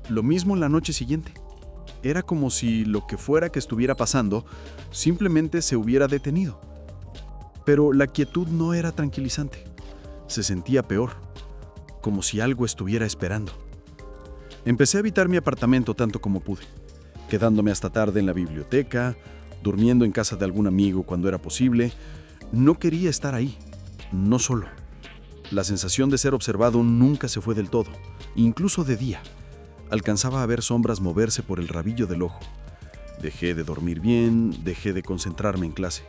Lo mismo la noche siguiente. Era como si lo que fuera que estuviera pasando simplemente se hubiera detenido. Pero la quietud no era tranquilizante. Se sentía peor, como si algo estuviera esperando. Empecé a evitar mi apartamento tanto como pude, quedándome hasta tarde en la biblioteca, durmiendo en casa de algún amigo cuando era posible. No quería estar ahí, no solo. La sensación de ser observado nunca se fue del todo, incluso de día. Alcanzaba a ver sombras moverse por el rabillo del ojo. Dejé de dormir bien, dejé de concentrarme en clase.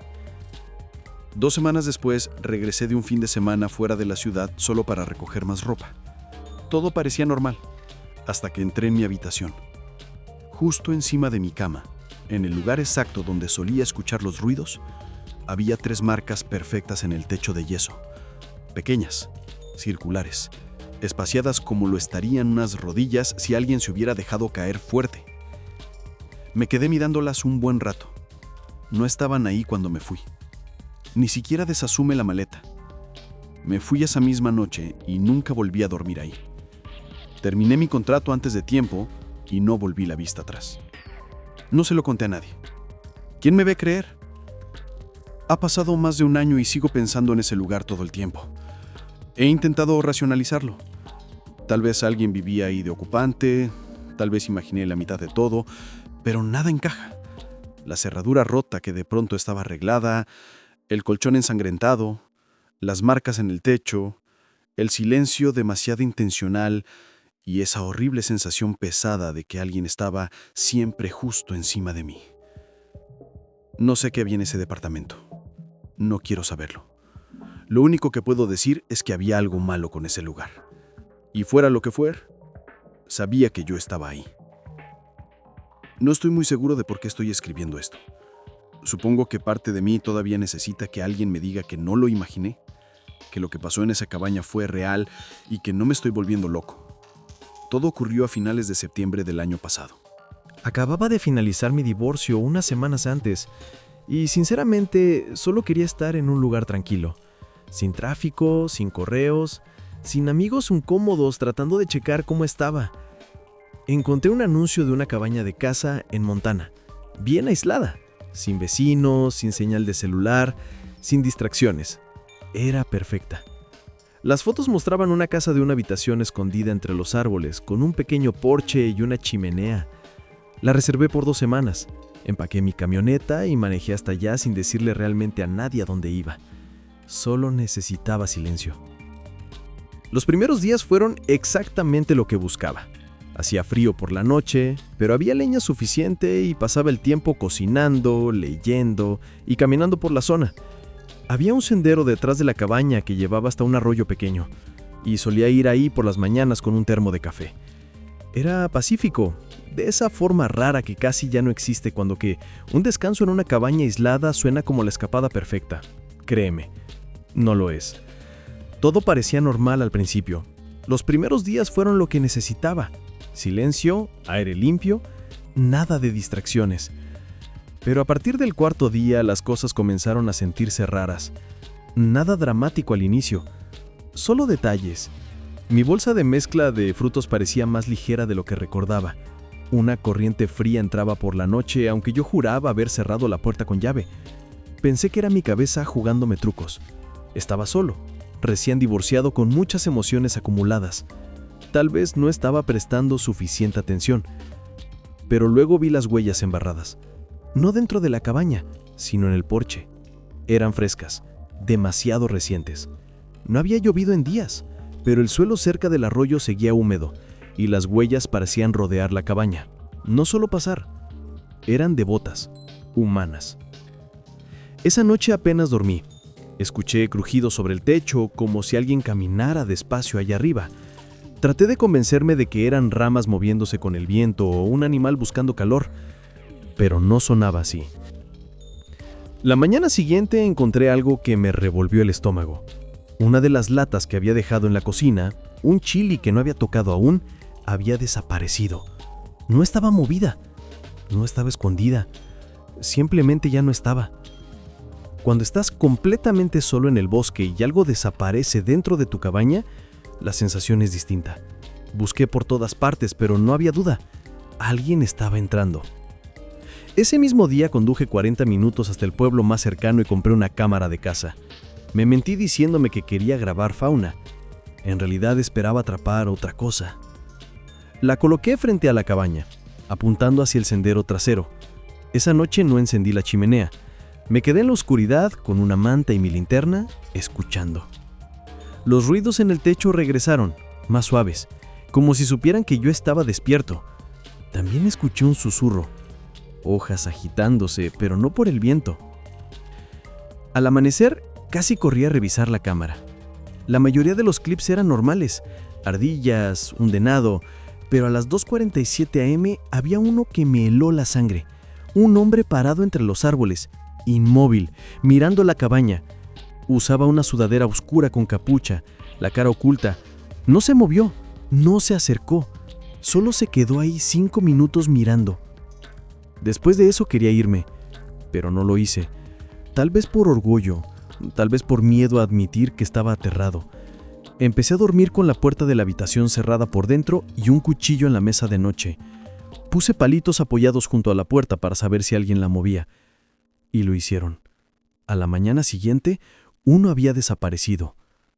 2 semanas después, regresé de un fin de semana fuera de la ciudad solo para recoger más ropa. Todo parecía normal, hasta que entré en mi habitación. Justo encima de mi cama, en el lugar exacto donde solía escuchar los ruidos, había 3 marcas perfectas en el techo de yeso. Pequeñas, circulares, espaciadas como lo estarían unas rodillas si alguien se hubiera dejado caer fuerte. Me quedé mirándolas un buen rato. No estaban ahí cuando me fui. Ni siquiera desasume la maleta. Me fui esa misma noche y nunca volví a dormir ahí. Terminé mi contrato antes de tiempo y no volví la vista atrás. No se lo conté a nadie. ¿Quién me ve creer? Ha pasado más de 1 año y sigo pensando en ese lugar todo el tiempo. He intentado racionalizarlo. Tal vez alguien vivía ahí de ocupante, tal vez imaginé la mitad de todo, pero nada encaja. La cerradura rota que de pronto estaba arreglada, el colchón ensangrentado, las marcas en el techo, el silencio demasiado intencional y esa horrible sensación pesada de que alguien estaba siempre justo encima de mí. No sé qué había en ese departamento. No quiero saberlo. Lo único que puedo decir es que había algo malo con ese lugar. Y fuera lo que fuera, sabía que yo estaba ahí. No estoy muy seguro de por qué estoy escribiendo esto. Supongo que parte de mí todavía necesita que alguien me diga que no lo imaginé, que lo que pasó en esa cabaña fue real y que no me estoy volviendo loco. Todo ocurrió a finales de septiembre del año pasado. Acababa de finalizar mi divorcio unas semanas antes y sinceramente solo quería estar en un lugar tranquilo, sin tráfico, sin correos, sin amigos incómodos tratando de checar cómo estaba. Encontré un anuncio de una cabaña de casa en Montana, bien aislada, sin vecinos, sin señal de celular, sin distracciones. Era perfecta. Las fotos mostraban una casa de una habitación escondida entre los árboles, con un pequeño porche y una chimenea. La reservé por 2 semanas. Empaqué mi camioneta y manejé hasta allá sin decirle realmente a nadie a dónde iba. Solo necesitaba silencio. Los primeros días fueron exactamente lo que buscaba. Hacía frío por la noche, pero había leña suficiente y pasaba el tiempo cocinando, leyendo y caminando por la zona. Había un sendero detrás de la cabaña que llevaba hasta un arroyo pequeño, y solía ir ahí por las mañanas con un termo de café. Era pacífico, de esa forma rara que casi ya no existe cuando que un descanso en una cabaña aislada suena como la escapada perfecta. Créeme, no lo es. Todo parecía normal al principio. Los primeros días fueron lo que necesitaba. Silencio, aire limpio, nada de distracciones. Pero a partir del 4.º día las cosas comenzaron a sentirse raras. Nada dramático al inicio, solo detalles. Mi bolsa de mezcla de frutos parecía más ligera de lo que recordaba. Una corriente fría entraba por la noche, aunque yo juraba haber cerrado la puerta con llave. Pensé que era mi cabeza jugándome trucos. Estaba solo, recién divorciado con muchas emociones acumuladas. Tal vez no estaba prestando suficiente atención. Pero luego vi las huellas embarradas. No dentro de la cabaña, sino en el porche. Eran frescas, demasiado recientes. No había llovido en días, pero el suelo cerca del arroyo seguía húmedo y las huellas parecían rodear la cabaña. No solo pasar, eran de botas, humanas. Esa noche apenas dormí. Escuché crujidos sobre el techo como si alguien caminara despacio allá arriba. Traté de convencerme de que eran ramas moviéndose con el viento o un animal buscando calor, pero no sonaba así. La mañana siguiente encontré algo que me revolvió el estómago. Una de las latas que había dejado en la cocina, un chili que no había tocado aún, había desaparecido. No estaba movida, no estaba escondida, simplemente ya no estaba. Cuando estás completamente solo en el bosque y algo desaparece dentro de tu cabaña, la sensación es distinta. Busqué por todas partes, pero no había duda. Alguien estaba entrando. Ese mismo día conduje 40 minutos hasta el pueblo más cercano y compré una cámara de caza. Me mentí diciéndome que quería grabar fauna. En realidad esperaba atrapar otra cosa. La coloqué frente a la cabaña, apuntando hacia el sendero trasero. Esa noche no encendí la chimenea. Me quedé en la oscuridad con una manta y mi linterna, escuchando. Los ruidos en el techo regresaron, más suaves, como si supieran que yo estaba despierto. También escuché un susurro, hojas agitándose, pero no por el viento. Al amanecer, casi corrí a revisar la cámara. La mayoría de los clips eran normales, ardillas, un venado, pero a las 2:47 am había uno que me heló la sangre. Un hombre parado entre los árboles, inmóvil, mirando la cabaña. Usaba una sudadera oscura con capucha, la cara oculta. No se movió, no se acercó, solo se quedó ahí 5 minutos mirando. Después de eso quería irme, pero no lo hice. Tal vez por orgullo, tal vez por miedo a admitir que estaba aterrado. Empecé a dormir con la puerta de la habitación cerrada por dentro y un cuchillo en la mesa de noche. Puse palitos apoyados junto a la puerta para saber si alguien la movía. Y lo hicieron. A la mañana siguiente, uno había desaparecido.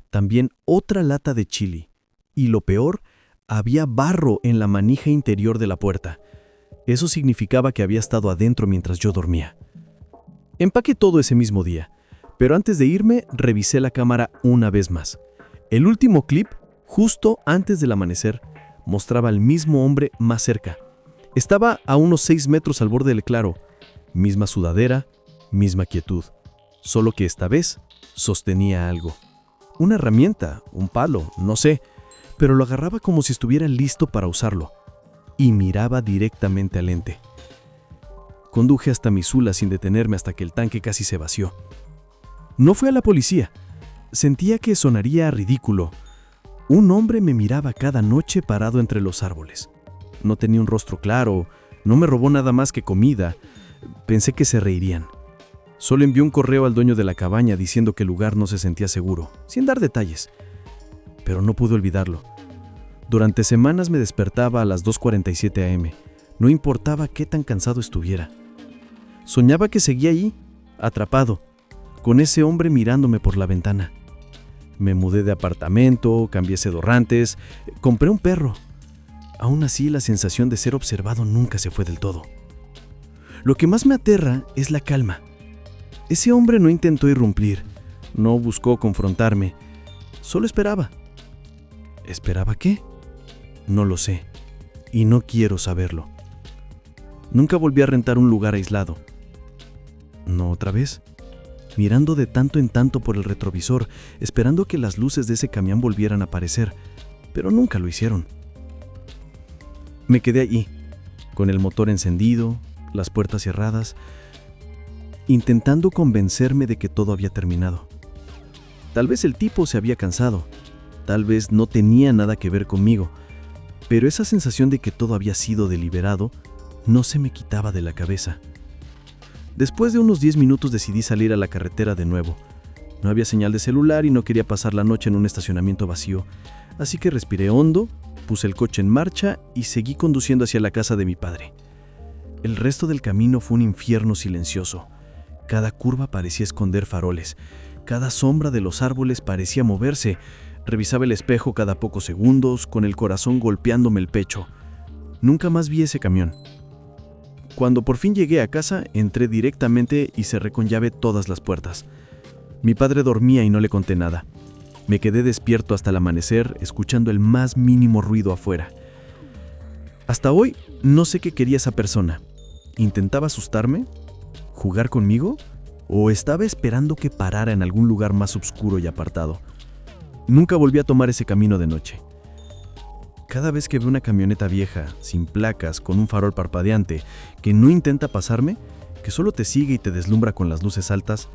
También otra lata de chili. Y lo peor, había barro en la manija interior de la puerta. Eso significaba que había estado adentro mientras yo dormía. Empaqué todo ese mismo día, pero antes de irme, revisé la cámara una vez más. El último clip, justo antes del amanecer, mostraba al mismo hombre más cerca. Estaba a unos 6 metros al borde del claro. Misma sudadera, misma quietud. Solo que esta vez sostenía algo. Una herramienta, un palo, no sé, pero lo agarraba como si estuviera listo para usarlo. Y miraba directamente al ente. Conduje hasta Missoula sin detenerme hasta que el tanque casi se vació. No fui a la policía. Sentía que sonaría ridículo. Un hombre me miraba cada noche parado entre los árboles. No tenía un rostro claro, no me robó nada más que comida. Pensé que se reirían. Solo envió un correo al dueño de la cabaña diciendo que el lugar no se sentía seguro, sin dar detalles. Pero no pude olvidarlo. Durante semanas me despertaba a las 2:47 am. No importaba qué tan cansado estuviera. Soñaba que seguía ahí, atrapado, con ese hombre mirándome por la ventana. Me mudé de apartamento, cambié sedorrantes, compré un perro. Aún así, la sensación de ser observado nunca se fue del todo. Lo que más me aterra es la calma. Ese hombre no intentó irrumpir, no buscó confrontarme, solo esperaba. ¿Esperaba qué? No lo sé, y no quiero saberlo. Nunca volví a rentar un lugar aislado. ¿No otra vez? Mirando de tanto en tanto por el retrovisor, esperando que las luces de ese camión volvieran a aparecer, pero nunca lo hicieron. Me quedé allí, con el motor encendido, las puertas cerradas, intentando convencerme de que todo había terminado. Tal vez el tipo se había cansado, tal vez no tenía nada que ver conmigo, pero esa sensación de que todo había sido deliberado no se me quitaba de la cabeza. Después de unos 10 minutos decidí salir a la carretera de nuevo. No había señal de celular y no quería pasar la noche en un estacionamiento vacío, así que respiré hondo, puse el coche en marcha y seguí conduciendo hacia la casa de mi padre. El resto del camino fue un infierno silencioso. Cada curva parecía esconder faroles, cada sombra de los árboles parecía moverse. Revisaba el espejo cada pocos segundos, con el corazón golpeándome el pecho. Nunca más vi ese camión. Cuando por fin llegué a casa, entré directamente y cerré con llave todas las puertas. Mi padre dormía y no le conté nada. Me quedé despierto hasta el amanecer, escuchando el más mínimo ruido afuera. Hasta hoy no sé qué quería esa persona. ¿Intentaba asustarme? ¿Jugar conmigo? ¿O estaba esperando que parara en algún lugar más oscuro y apartado? Nunca volví a tomar ese camino de noche. Cada vez que veo una camioneta vieja, sin placas, con un farol parpadeante, que no intenta pasarme, que solo te sigue y te deslumbra con las luces altas,